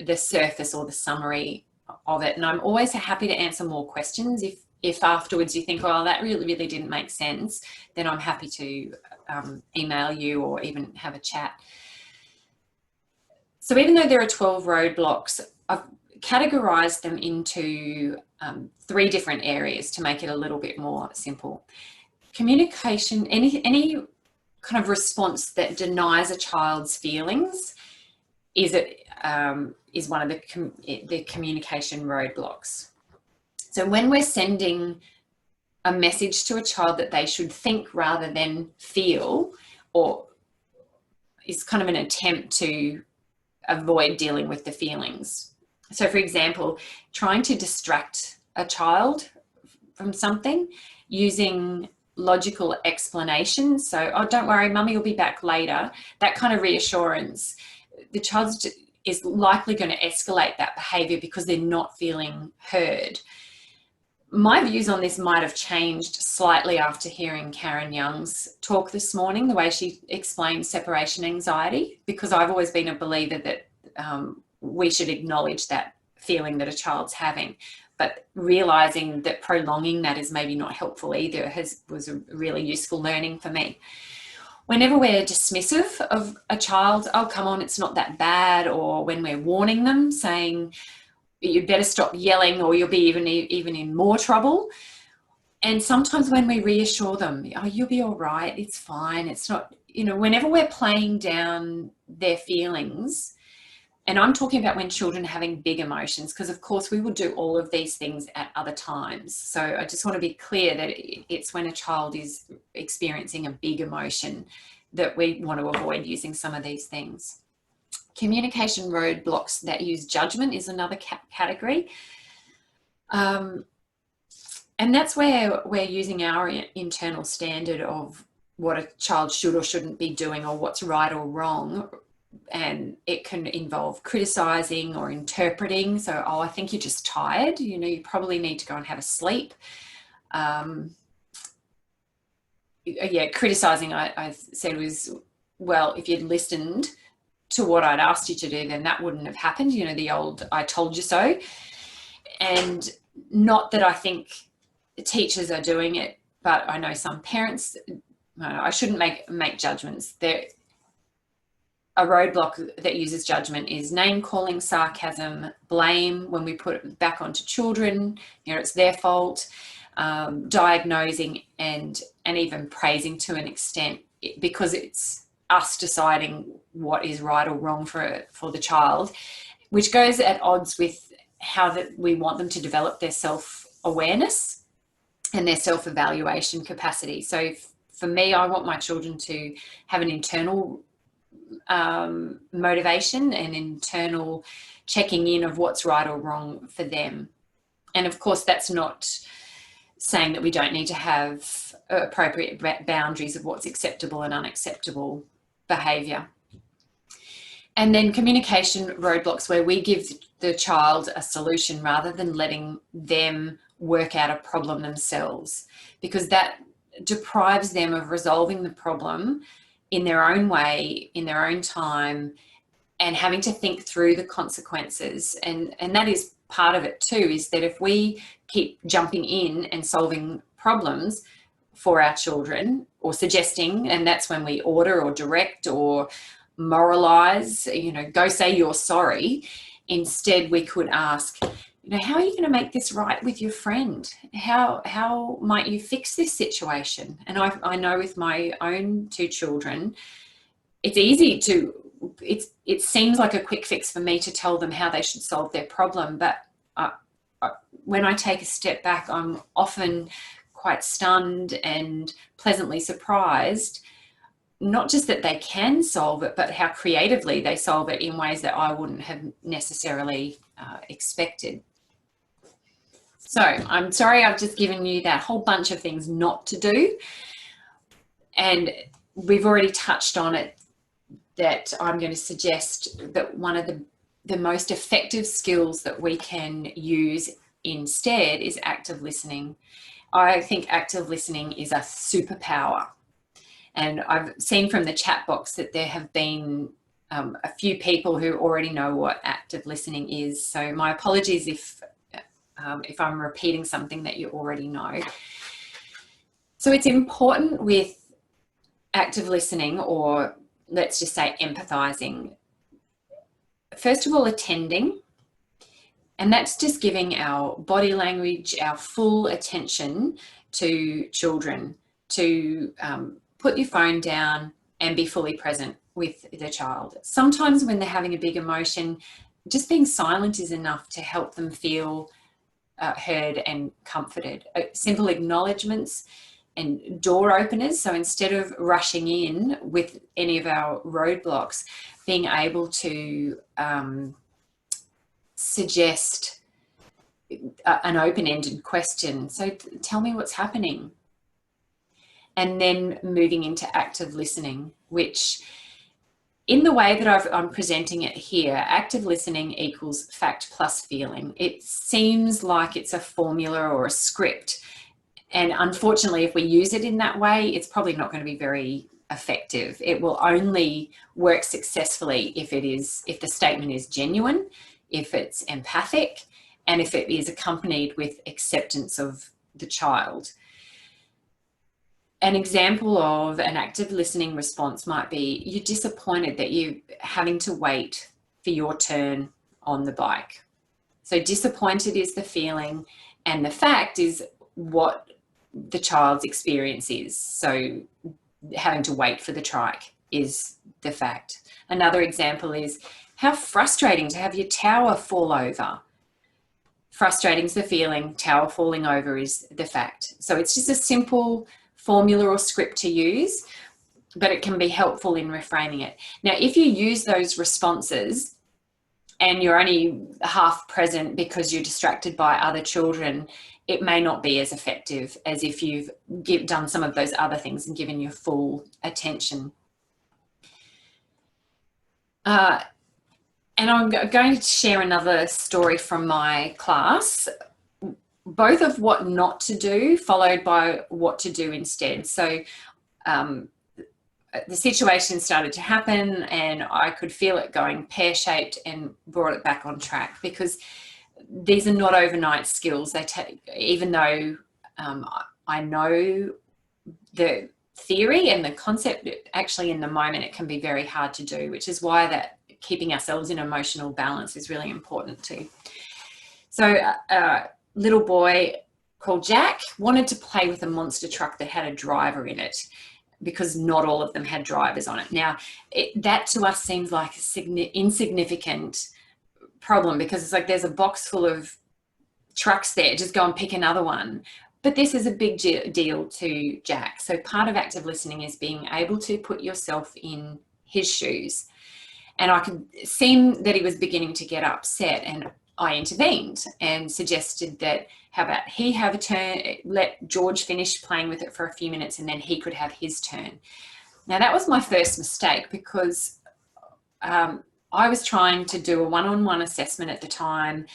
the surface or the summary of it. And I'm always happy to answer more questions. If afterwards you think, oh, that really didn't make sense, then I'm happy to email you or even have a chat. So even though there are 12 roadblocks, I've categorized them into 3 different areas to make it a little bit more simple. Communication, any kind of response that denies a child's feelings is one of the communication roadblocks. So when we're sending a message to a child that they should think rather than feel, or is kind of an attempt to avoid dealing with the feelings. So for example, trying to distract a child from something using logical explanations. So, oh, don't worry, mummy will be back later. That kind of reassurance. The child is likely going to escalate that behavior because they're not feeling heard. My views on this might have changed slightly after hearing Karen Young's talk this morning, the way she explained separation anxiety, because I've always been a believer that we should acknowledge that feeling that a child's having, but realizing that prolonging that is maybe not helpful either was a really useful learning for me. Whenever we're dismissive of a child, oh, come on, it's not that bad, or when we're warning them, saying, you better stop yelling or you'll be even in more trouble. And sometimes when we reassure them, oh, you'll be all right, it's fine, it's not, you know, whenever we're playing down their feelings, and I'm talking about when children are having big emotions, because of course we will do all of these things at other times. So I just want to be clear that it's when a child is experiencing a big emotion that we want to avoid using some of these things. Communication roadblocks that use judgment is another category. And that's where we're using our internal standard of what a child should or shouldn't be doing, or what's right or wrong. And it can involve criticizing or interpreting. So, oh, I think you're just tired. You know, you probably need to go and have a sleep. Yeah, criticizing, I said was, well, if you'd listened to what I'd asked you to do, then that wouldn't have happened. You know, the old, I told you so. And not that I think teachers are doing it, but I know some parents, I shouldn't make judgments. A roadblock that uses judgment is name calling, sarcasm, blame when we put it back onto children, you know, it's their fault, diagnosing and even praising to an extent, because it's us deciding what is right or wrong for the child, which goes at odds with how that we want them to develop their self-awareness and their self-evaluation capacity. So for me, I want my children to have an internal motivation and internal checking in of what's right or wrong for them. And of course, that's not saying that we don't need to have appropriate boundaries of what's acceptable and unacceptable behaviour. And then communication roadblocks, where we give the child a solution rather than letting them work out a problem themselves, because that deprives them of resolving the problem in their own way, in their own time, and having to think through the consequences. And that is part of it too, is that if we keep jumping in and solving problems for our children, or suggesting, and that's when we order or direct or moralize, you know, go say you're sorry. Instead, we could ask, you know, how are you going to make this right with your friend? How might you fix this situation? And I know with my own two children, it's easy to, it seems like a quick fix for me to tell them how they should solve their problem. But when I take a step back, I'm often quite stunned and pleasantly surprised, not just that they can solve it, but how creatively they solve it in ways that I wouldn't have necessarily expected. So I'm sorry I've just given you that whole bunch of things not to do. And we've already touched on it, that I'm going to suggest that one of the most effective skills that we can use instead is active listening. I think active listening is a superpower. And I've seen from the chat box that there have been a few people who already know what active listening is. So my apologies if I'm repeating something that you already know. So it's important with active listening, or let's just say empathizing, first of all, attending. And that's just giving our body language, our full attention to children, to put your phone down and be fully present with the child. Sometimes when they're having a big emotion, just being silent is enough to help them feel heard and comforted. Simple acknowledgements and door openers. So instead of rushing in with any of our roadblocks, being able to suggest an open-ended question. So tell me what's happening. And then moving into active listening, which in the way that I'm presenting it here, active listening equals fact plus feeling. It seems like it's a formula or a script. And unfortunately, if we use it in that way, it's probably not going to be very effective. It will only work successfully if the statement is genuine, if it's empathic, and if it is accompanied with acceptance of the child. An example of an active listening response might be, you're disappointed that you're having to wait for your turn on the bike. So disappointed is the feeling, and the fact is what the child's experience is. So having to wait for the trike is the fact. Another example is how frustrating to have your tower fall over. Frustrating is the feeling, tower falling over is the fact. So it's just a simple formula or script to use, but it can be helpful in reframing it. Now, if you use those responses and you're only half present because you're distracted by other children, it may not be as effective as if you've done some of those other things and given your full attention. And I'm going to share another story from my class, both of what not to do followed by what to do instead. So the situation started to happen and I could feel it going pear-shaped and brought it back on track, because these are not overnight skills. They take, even though I know the theory and the concept, actually in the moment it can be very hard to do, which is why that keeping ourselves in emotional balance is really important too. So a little boy called Jack wanted to play with a monster truck that had a driver in it, because not all of them had drivers on it. Now, that to us seems like an insignificant problem, because it's like there's a box full of trucks there, just go and pick another one. But this is a big deal to Jack. So part of active listening is being able to put yourself in his shoes. And I could see that he was beginning to get upset, and I intervened and suggested that how about he have a turn, let George finish playing with it for a few minutes and then he could have his turn. Now that was my first mistake, because I was trying to do a one-on-one assessment at the time,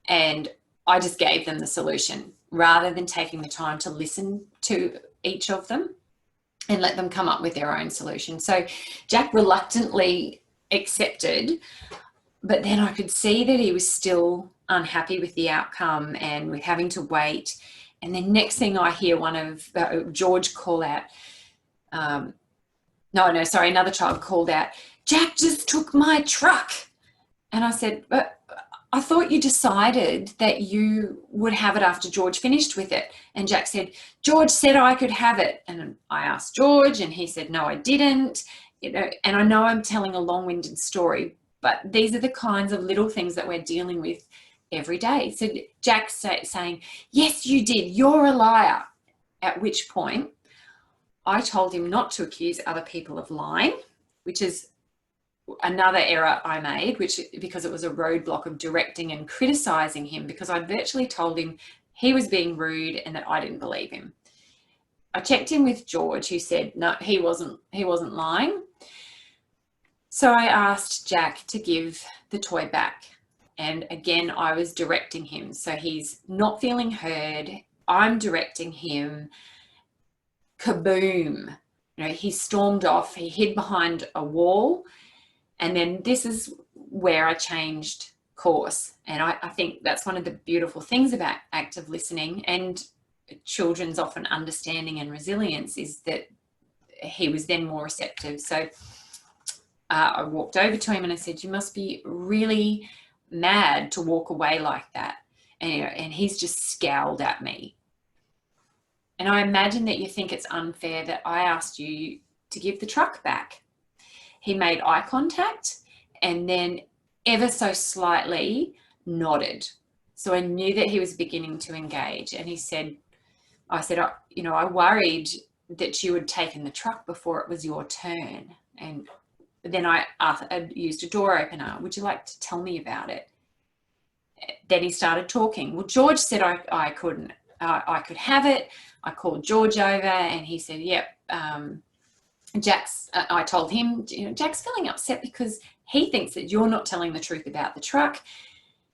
and I just gave them the solution rather than taking the time to listen to each of them and let them come up with their own solution. So Jack reluctantly accepted, but then I could see that he was still unhappy with the outcome and with having to wait. And then next thing I hear one of George call out, another child called out, Jack just took my truck. And I said, but I thought you decided that you would have it after George finished with it. And Jack said, George said I could have it. And I asked George and he said, no, I didn't. You know, and I know I'm telling a long-winded story, but these are the kinds of little things that we're dealing with every day. So Jack's saying, yes, you did, you're a liar. At which point I told him not to accuse other people of lying, which is another error I made, because it was a roadblock of directing and criticizing him, because I virtually told him he was being rude and that I didn't believe him. I checked in with George, who said, no, he wasn't lying. So I asked Jack to give the toy back. And again, I was directing him. So he's not feeling heard. I'm directing him. Kaboom. You know, he stormed off. He hid behind a wall. And then this is where I changed course. And I think that's one of the beautiful things about active listening and children's often understanding and resilience, is that he was then more receptive. So I walked over to him and I said, you must be really mad to walk away like that. And he's just scowled at me. And I imagine that you think it's unfair that I asked you to give the truck back. He made eye contact and then ever so slightly nodded. So I knew that he was beginning to engage. And he said, I worried that you had taken the truck before it was your turn. And then I used a door opener. Would you like to tell me about it? Then he started talking. Well, George said I couldn't. I could have it. I called George over and he said, yep. I told him, Jack's feeling upset because he thinks that you're not telling the truth about the truck.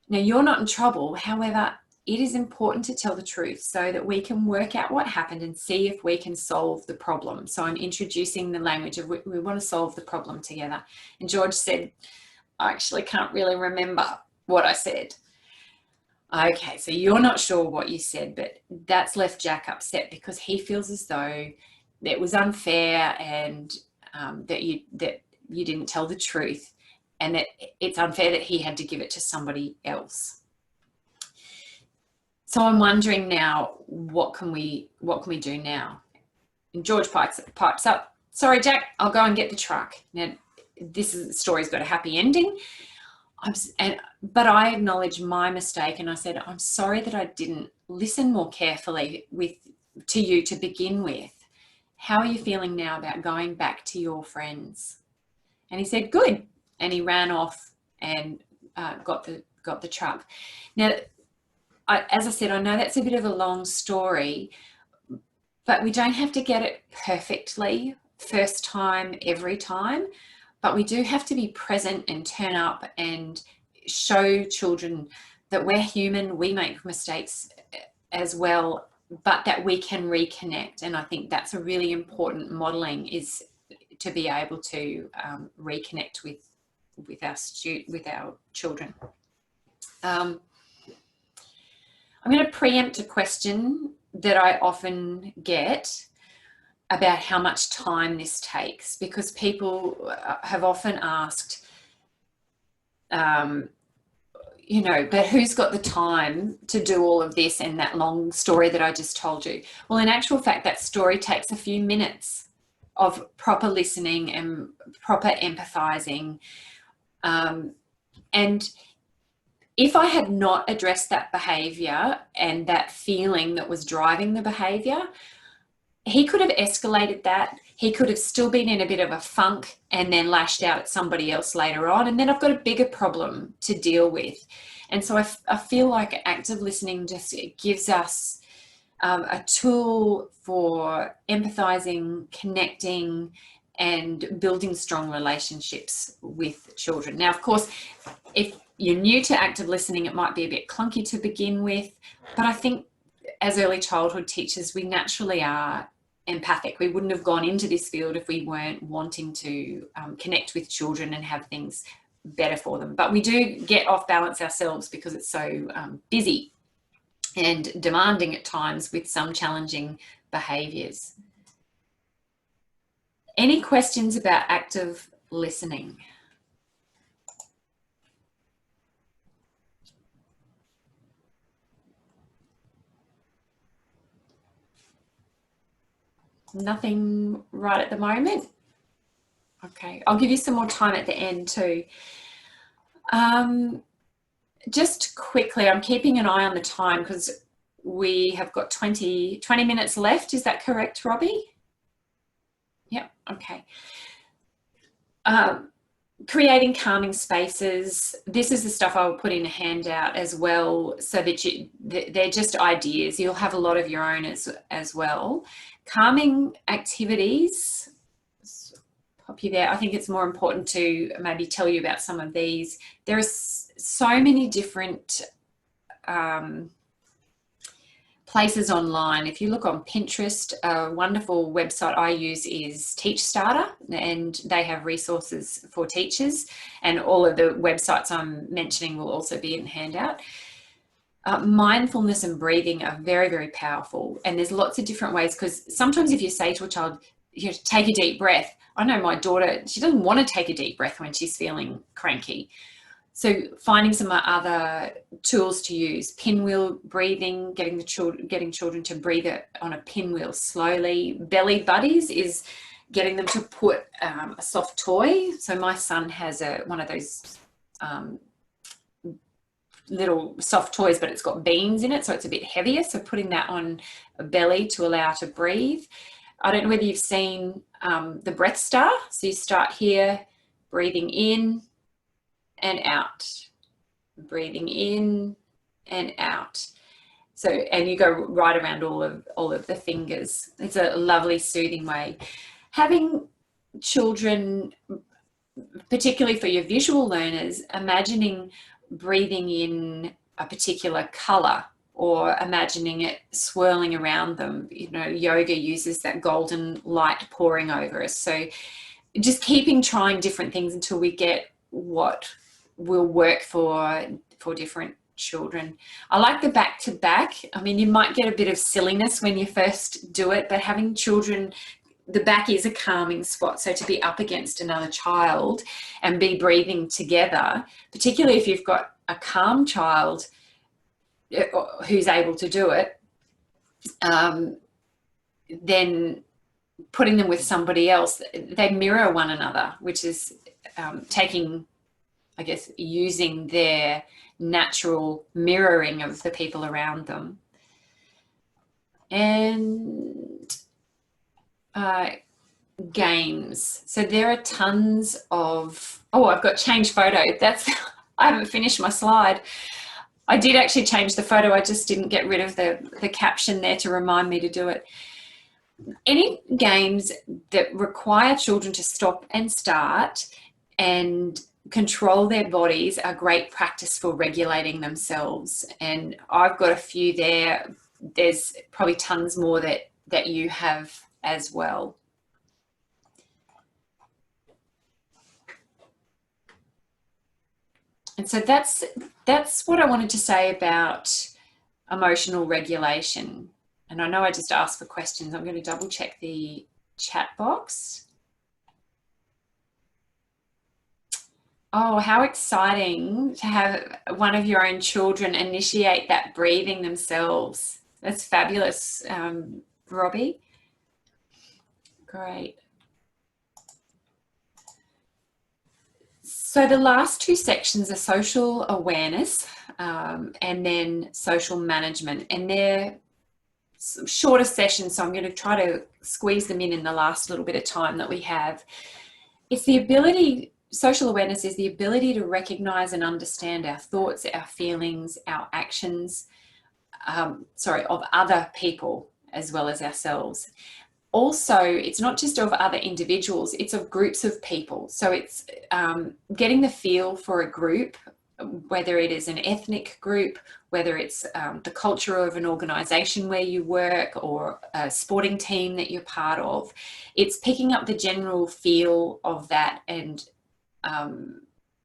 Now, you're not in trouble. However, it is important to tell the truth so that we can work out what happened and see if we can solve the problem. So I'm introducing the language of we want to solve the problem together. And George said, I actually can't really remember what I said. Okay, so you're not sure what you said, but that's left Jack upset because he feels as though it was unfair and that you didn't tell the truth, and that it's unfair that he had to give it to somebody else. So I'm wondering now, what can we do now? And George pipes up, sorry, Jack, I'll go and get the truck. Now, the story's got a happy ending. But I acknowledge my mistake, and I said, I'm sorry that I didn't listen more carefully to you to begin with. How are you feeling now about going back to your friends? And he said, good. And he ran off and got the truck. Now, as I said, I know that's a bit of a long story, but we don't have to get it perfectly first time, every time. But we do have to be present and turn up and show children that we're human, we make mistakes as well, but that we can reconnect. And I think that's a really important modelling, is to be able to reconnect with our children. I'm going to preempt a question that I often get about how much time this takes, because people have often asked, you know, but who's got the time to do all of this and that long story that I just told you? Well, in actual fact, that story takes a few minutes of proper listening and proper empathizing. And if I had not addressed that behavior and that feeling that was driving the behavior, he could have escalated that. He could have still been in a bit of a funk and then lashed out at somebody else later on. And then I've got a bigger problem to deal with. And so I feel like active listening just gives us a tool for empathizing, connecting, and building strong relationships with children. Now, of course, if you're new to active listening, it might be a bit clunky to begin with, but I think as early childhood teachers, we naturally are empathic. We wouldn't have gone into this field if we weren't wanting to connect with children and have things better for them. But we do get off balance ourselves because it's so busy and demanding at times with some challenging behaviours. Any questions about active listening? Nothing right at the moment? Okay, I'll give you some more time at the end too. Just quickly, I'm keeping an eye on the time because we have got 20 minutes left. Is that correct, Robbie? Yep, okay. Creating calming spaces. This is the stuff I will put in a handout as well, so that they're just ideas. You'll have a lot of your own as well. Calming activities, pop you there. I think it's more important to maybe tell you about some of these. There are so many different places online. If you look on Pinterest, a wonderful website I use is Teach Starter, and they have resources for teachers, and all of the websites I'm mentioning will also be in the handout. Mindfulness and breathing are very, very powerful, and there's lots of different ways, because sometimes if you say to a child, you know, take a deep breath. I know my daughter, she doesn't want to take a deep breath when she's feeling cranky. So finding some other tools to use, pinwheel breathing, getting children to breathe on a pinwheel slowly. Belly buddies is getting them to put a soft toy. So my son has one of those little soft toys, but it's got beans in it, so it's a bit heavier. So putting that on a belly to allow to breathe. I don't know whether you've seen the breath star. So you start here, breathing in and out, breathing in and out. So, and you go right around all of the fingers. It's a lovely, soothing way. Having children, particularly for your visual learners, imagining breathing in a particular color or imagining it swirling around them. You know, yoga uses that golden light pouring over us. So just trying different things until we get what will work for different children. I like the back to back. I mean, you might get a bit of silliness when you first do it, but having children, the back is a calming spot. So to be up against another child and be breathing together, particularly if you've got a calm child, who's able to do it, then putting them with somebody else, they mirror one another, which is taking, I guess, using their natural mirroring of the people around them. And games. So there are tons of, oh, I've got change photo. That's, I haven't finished my slide. I did actually change the photo. I just didn't get rid of the caption there to remind me to do it. Any games that require children to stop and start and control their bodies are great practice for regulating themselves. And I've got a few there. There's probably tons more that you have as well. And so that's what I wanted to say about emotional regulation. And I know I just asked for questions. I'm going to double check the chat box. Oh, how exciting to have one of your own children initiate that breathing themselves. That's fabulous, Robbie. Great. So the last two sections are social awareness and then social management, and they're shorter sessions, so I'm going to try to squeeze them in the last little bit of time that we have. It's the ability, social awareness is the ability to recognize and understand our thoughts, our feelings, our actions, of other people as well as ourselves. Also, it's not just of other individuals, it's of groups of people. So it's getting the feel for a group, whether it is an ethnic group, whether it's the culture of an organisation where you work or a sporting team that you're part of. It's picking up the general feel of that, and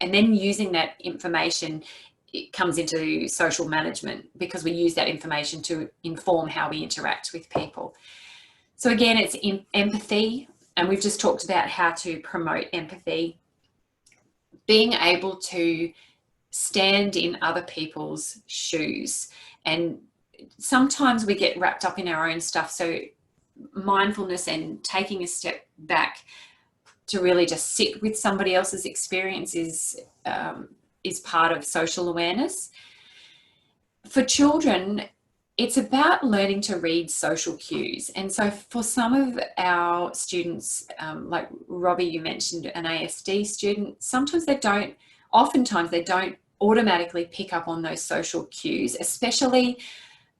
then using that information. It comes into social management because we use that information to inform how we interact with people. So again, it's empathy, and we've just talked about how to promote empathy. Being able to stand in other people's shoes, and sometimes we get wrapped up in our own stuff. So mindfulness and taking a step back to really just sit with somebody else's experience is part of social awareness. For children, it's about learning to read social cues. And so for some of our students, like Robbie, you mentioned an ASD student, oftentimes they don't automatically pick up on those social cues, especially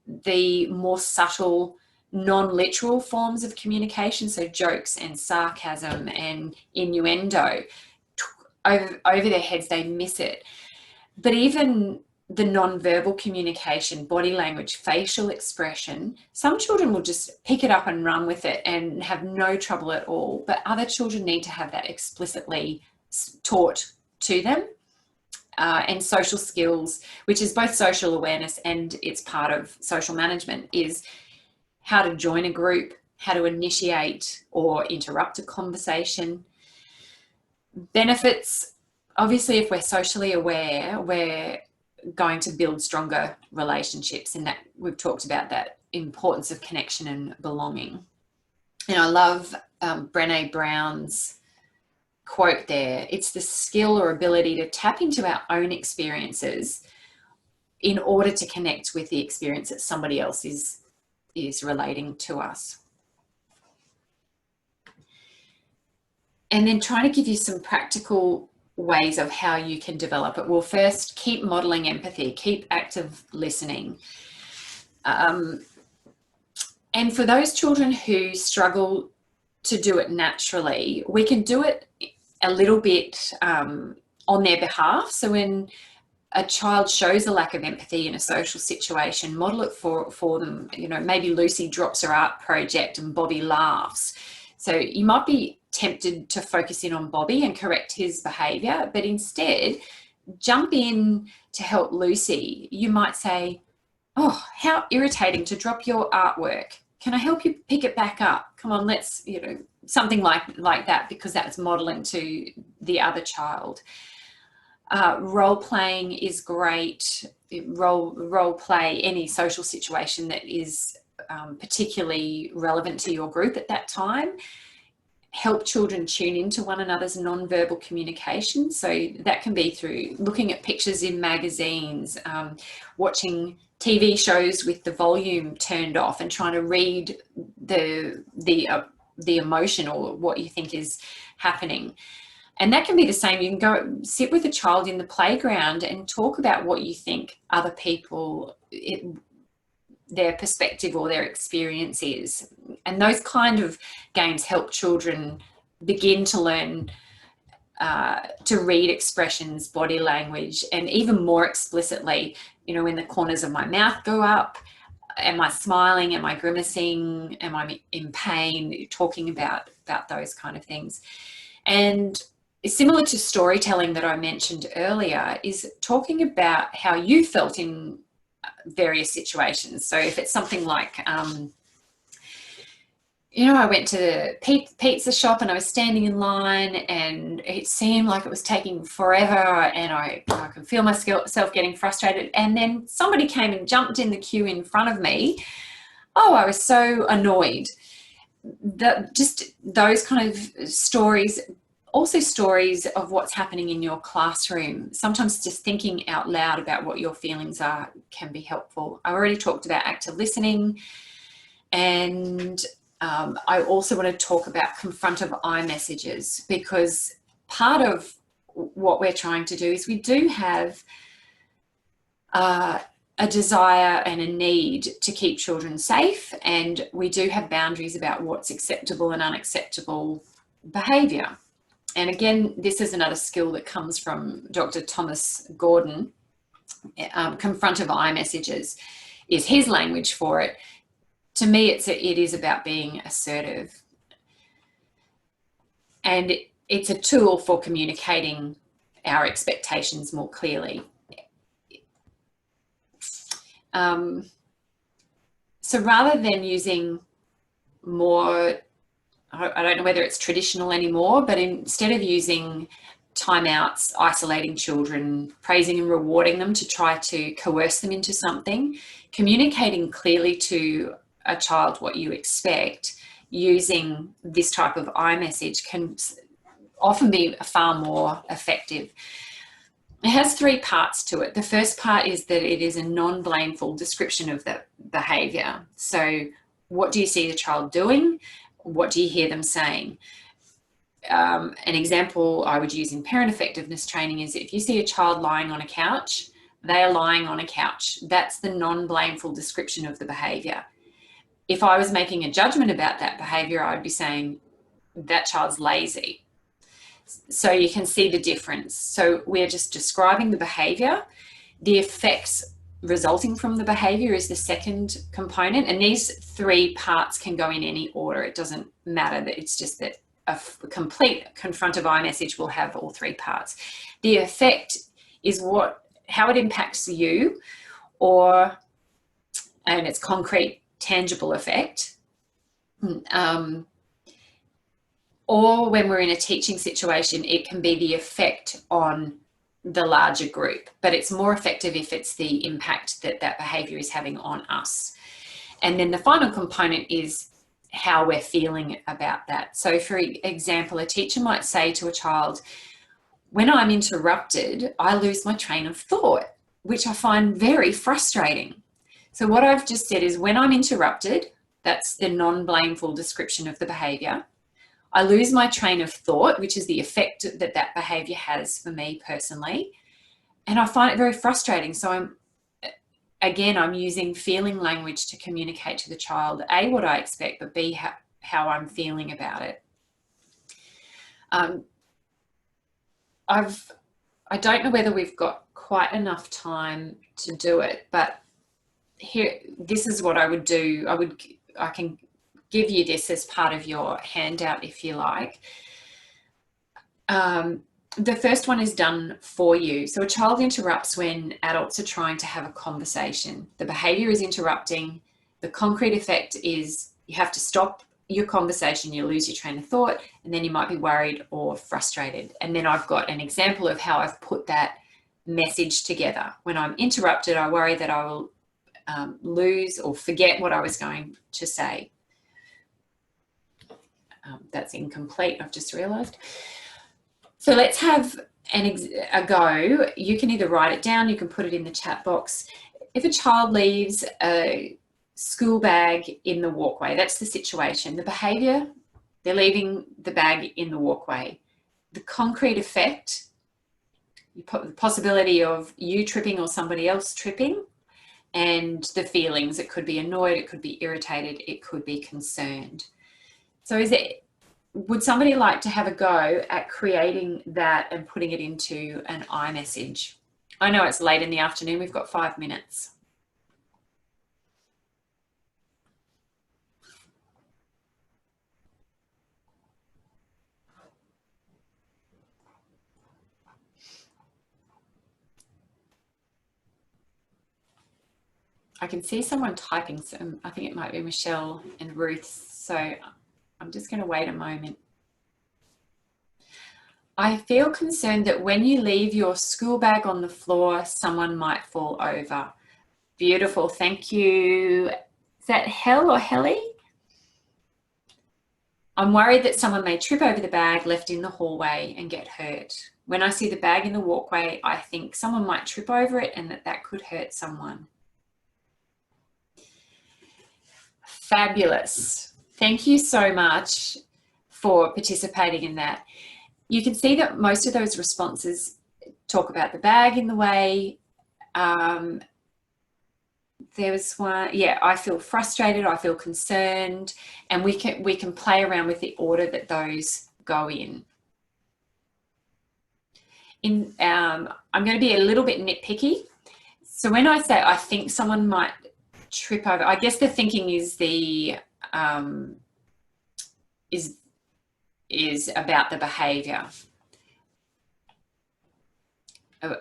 the more subtle, non-literal forms of communication, so jokes and sarcasm and innuendo. Over their heads, they miss it. But even the non-verbal communication, body language, facial expression, some children will just pick it up and run with it and have no trouble at all, but other children need to have that explicitly taught to them. And social skills, which is both social awareness and it's part of social management, is how to join a group, how to initiate or interrupt a conversation. Benefits, obviously, if we're socially aware, we're going to build stronger relationships, and that we've talked about that importance of connection and belonging. And I love Brené Brown's quote there. It's the skill or ability to tap into our own experiences in order to connect with the experience that somebody else is relating to us. And then trying to give you some practical ways of how you can develop it. Well, first, keep modeling empathy, keep active listening. And for those children who struggle to do it naturally, we can do it a little bit on their behalf. So when a child shows a lack of empathy in a social situation, model it for them. You know, maybe Lucy drops her art project and Bobby laughs. So you might be tempted to focus in on Bobby and correct his behaviour, but instead jump in to help Lucy. You might say, "Oh, how irritating to drop your artwork. Can I help you pick it back up? Come on, let's," something like that, because that's modelling to the other child. Role playing is great. Role play any social situation that is particularly relevant to your group at that time. Help children tune into one another's non-verbal communication. So that can be through looking at pictures in magazines, watching TV shows with the volume turned off and trying to read the emotion or what you think is happening. And that can be the same. You can go sit with a child in the playground and talk about what you think other people, their perspective or their experience is. And those kind of games help children begin to learn to read expressions, body language, and even more explicitly, you know, when the corners of my mouth go up, am I smiling, am I grimacing, am I in pain, talking about those kind of things. And similar to storytelling that I mentioned earlier, is talking about how you felt in various situations. So if it's something like, you know, I went to the pizza shop and I was standing in line and it seemed like it was taking forever and I could feel myself getting frustrated, and then somebody came and jumped in the queue in front of me. Oh, I was so annoyed. Just those kind of stories. Also stories of what's happening in your classroom. Sometimes just thinking out loud about what your feelings are can be helpful. I already talked about active listening, and I also want to talk about confrontive I messages, because part of what we're trying to do is we do have a desire and a need to keep children safe, and we do have boundaries about what's acceptable and unacceptable behaviour. And again, this is another skill that comes from Dr. Thomas Gordon. Confrontive I messages is his language for it. To me, it is about being assertive. And it's a tool for communicating our expectations more clearly. So rather than using more, I don't know whether it's traditional anymore, but instead of using timeouts, isolating children, praising and rewarding them to try to coerce them into something, communicating clearly to a child what you expect using this type of I message can often be far more effective. It has three parts to it. The first part is that it is a non-blameful description of the behaviour. So what do you see the child doing? What do you hear them saying? An example I would use in parent effectiveness training is if you see a child lying on a couch, they are lying on a couch. That's the non-blameful description of the behaviour. If I was making a judgment about that behaviour, I would be saying that child's lazy. So you can see the difference. So we're just describing the behaviour. The effects resulting from the behaviour is the second component, and these three parts can go in any order. It doesn't matter. That it's just that a complete confrontive I message will have all three parts. The effect is how it impacts you, and its concrete, tangible effect. Or when we're in a teaching situation, it can be the effect on the larger group, but it's more effective if it's the impact that behaviour is having on us. And then the final component is how we're feeling about that. So for example, a teacher might say to a child, when I'm interrupted, I lose my train of thought, which I find very frustrating. So what I've just said is when I'm interrupted, that's the non-blameful description of the behaviour. I lose my train of thought, which is the effect that behaviour has for me personally. And I find it very frustrating. So I'm using feeling language to communicate to the child, A, what I expect, but B, how I'm feeling about it. I don't know whether we've got quite enough time to do it, but here, this is what I would do. I can give you this as part of your handout if you like. The first one is done for you. So a child interrupts when adults are trying to have a conversation. The behaviour is interrupting. The concrete effect is you have to stop your conversation, you lose your train of thought, and then you might be worried or frustrated. And then I've got an example of how I've put that message together. When I'm interrupted, I worry that I will lose or forget what I was going to say. That's incomplete, I've just realised. So let's have a go. You can either write it down, you can put it in the chat box. If a child leaves a school bag in the walkway, that's the situation. The behaviour, they're leaving the bag in the walkway. The concrete effect, the possibility of you tripping or somebody else tripping, and the feelings. It could be annoyed, it could be irritated, it could be concerned. So would somebody like to have a go at creating that and putting it into an iMessage? I know it's late in the afternoon, we've got 5 minutes. I can see someone typing some, I think it might be Michelle and Ruth, so I'm just going to wait a moment. I feel concerned that when you leave your school bag on the floor, someone might fall over. Beautiful, thank you. Is that Hel or Helly? I'm worried that someone may trip over the bag left in the hallway and get hurt. When I see the bag in the walkway, I think someone might trip over it and that could hurt someone. Fabulous. Thank you so much for participating in that. You can see that most of those responses talk about the bag in the way. There was one, yeah, I feel frustrated, I feel concerned, and we can play around with the order that those go in. I'm going to be a little bit nitpicky. So when I say I think someone might trip over, I guess the thinking is is about the behaviour.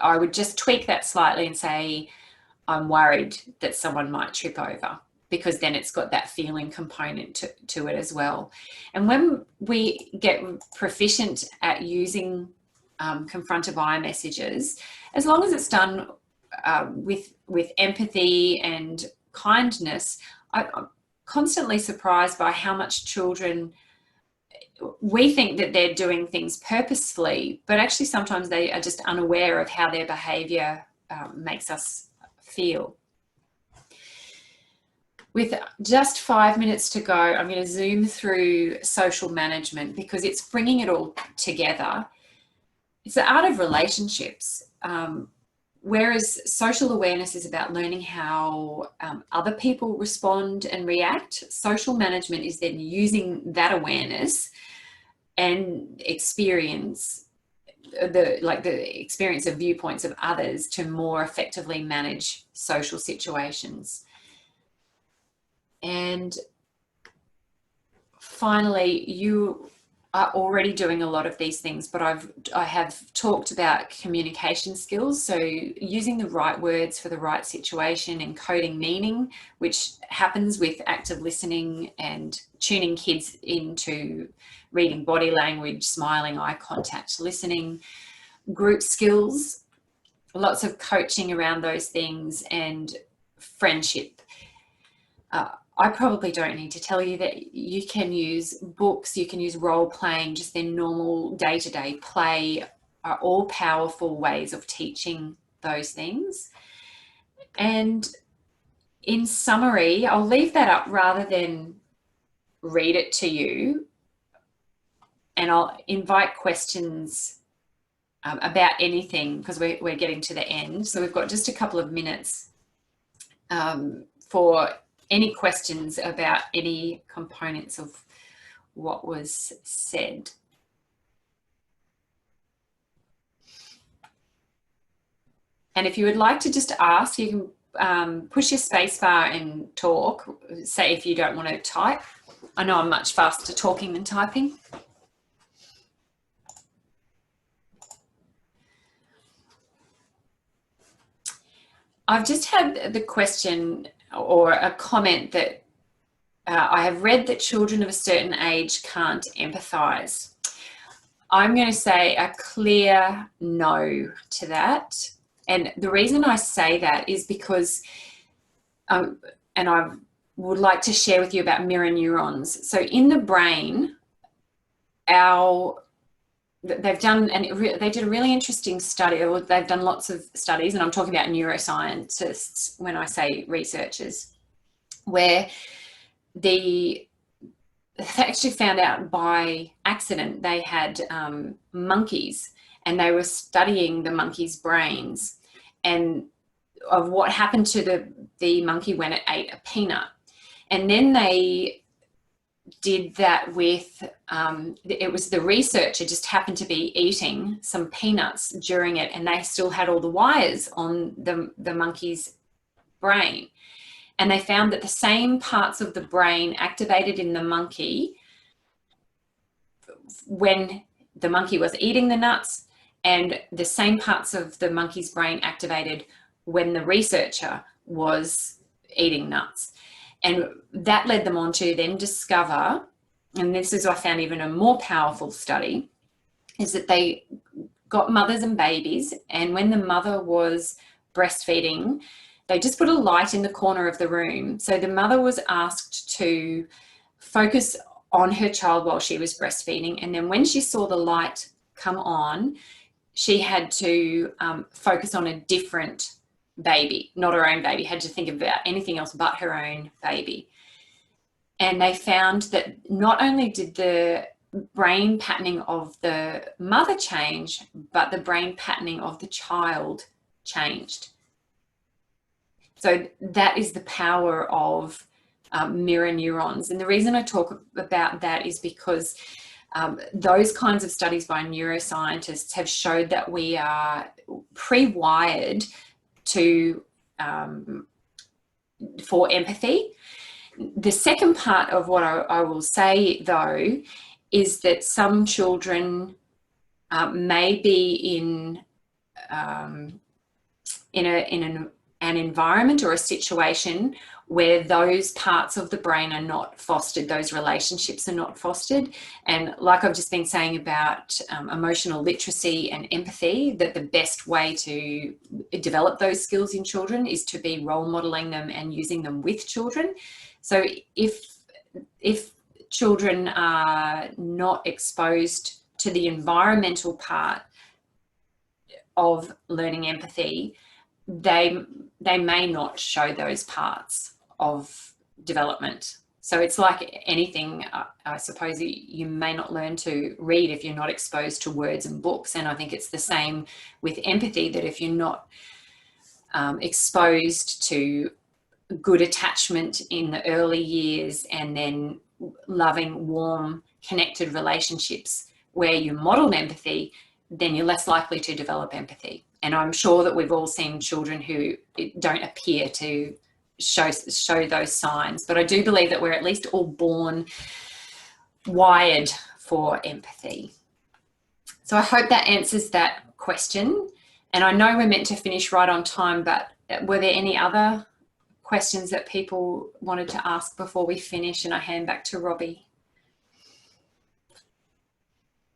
I would just tweak that slightly and say, I'm worried that someone might trip over, because then it's got that feeling component to it as well. And when we get proficient at using confrontive iMessages, as long as it's done with empathy and kindness, I'm constantly surprised by how much children, we think that they're doing things purposefully, but actually sometimes they are just unaware of how their behaviour makes us feel. With just 5 minutes to go, I'm going to zoom through social management because it's bringing it all together. It's the art of relationships. Whereas social awareness is about learning how other people respond and react, social management is then using that awareness and experience the experience of viewpoints of others to more effectively manage social situations. And finally, you are already doing a lot of these things, but I have talked about communication skills. So using the right words for the right situation, encoding meaning, which happens with active listening and tuning kids into reading body language, smiling, eye contact, listening, group skills, lots of coaching around those things, and friendship. I probably don't need to tell you that you can use books, you can use role playing, just their normal day-to-day play are all powerful ways of teaching those things. And in summary, I'll leave that up rather than read it to you, and I'll invite questions about anything because we're getting to the end. So we've got just a couple of minutes for any questions about any components of what was said. And if you would like to just ask, you can push your spacebar and talk, say if you don't want to type. I know I'm much faster talking than typing. I've just had the question or a comment that I have read that children of a certain age can't empathise. I'm going to say a clear no to that. And the reason I say that is because, and I would like to share with you about mirror neurons. So in the brain, they've done, and they did a really interesting study, or they've done lots of studies, and I'm talking about neuroscientists when I say researchers, where they actually found out by accident they had monkeys, and they were studying the monkeys' brains and of what happened to the monkey when it ate a peanut. And then they did that with, it was the researcher just happened to be eating some peanuts during it, and they still had all the wires on the monkey's brain. And they found that the same parts of the brain activated in the monkey when the monkey was eating the nuts, and the same parts of the monkey's brain activated when the researcher was eating nuts. And that led them on to then discover, and this is, I found even a more powerful study, is that they got mothers and babies, and when the mother was breastfeeding, they just put a light in the corner of the room. So the mother was asked to focus on her child while she was breastfeeding. And then when she saw the light come on, she had to focus on a different baby, not her own baby, had to think about anything else but her own baby. And they found that not only did the brain patterning of the mother change, but the brain patterning of the child changed. So that is the power of mirror neurons. And the reason I talk about that is because those kinds of studies by neuroscientists have showed that we are pre-wired for empathy. The second part of what I will say, though, is that some children may be in an environment or a situation where those parts of the brain are not fostered, those relationships are not fostered. And like I've just been saying about emotional literacy and empathy, that the best way to develop those skills in children is to be role modeling them and using them with children. So if children are not exposed to the environmental part of learning empathy, they may not show those parts of development. So it's like anything, I suppose you may not learn to read if you're not exposed to words and books. And I think it's the same with empathy, that if you're not exposed to good attachment in the early years, and then loving, warm, connected relationships where you model empathy, then you're less likely to develop empathy. And I'm sure that we've all seen children who don't appear to show those signs, but I do believe that we're at least all born wired for empathy. So I hope that answers that question. And I know we're meant to finish right on time, but were there any other questions that people wanted to ask before we finish and I hand back to Robbie?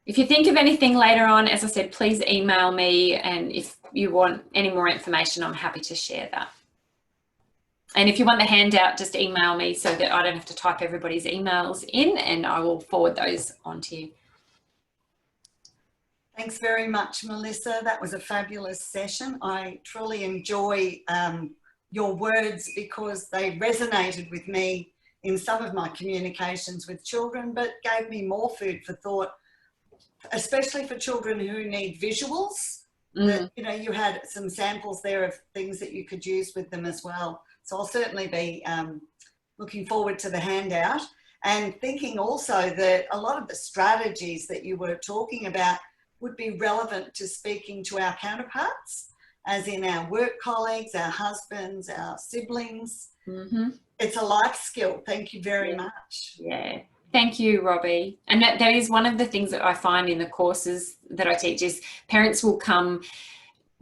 If you think of anything later on, as I said, please email me, and if you want any more information, I'm happy to share that. And if you want the handout, just email me so that I don't have to type everybody's emails in, and I will forward those on to you. Thanks very much, Melissa. That was a fabulous session. I truly enjoy your words because they resonated with me in some of my communications with children, but gave me more food for thought, especially for children who need visuals. That, you know, you had some samples there of things that you could use with them as well. So I'll certainly be looking forward to the handout, and thinking also that a lot of the strategies that you were talking about would be relevant to speaking to our counterparts, as in our work colleagues, our husbands, our siblings. It's a life skill. Thank you very much. Yeah. Thank you, Robbie. And that is one of the things that I find in the courses that I teach, is parents will come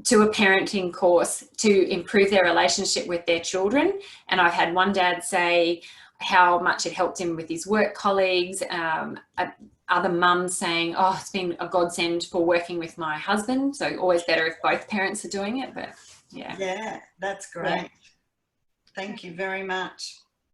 to a parenting course to improve their relationship with their children. And I've had one dad say how much it helped him with his work colleagues. other mums saying, oh, it's been a godsend for working with my husband. So always better if both parents are doing it, but yeah. Yeah, that's great. Yeah. Thank you very much.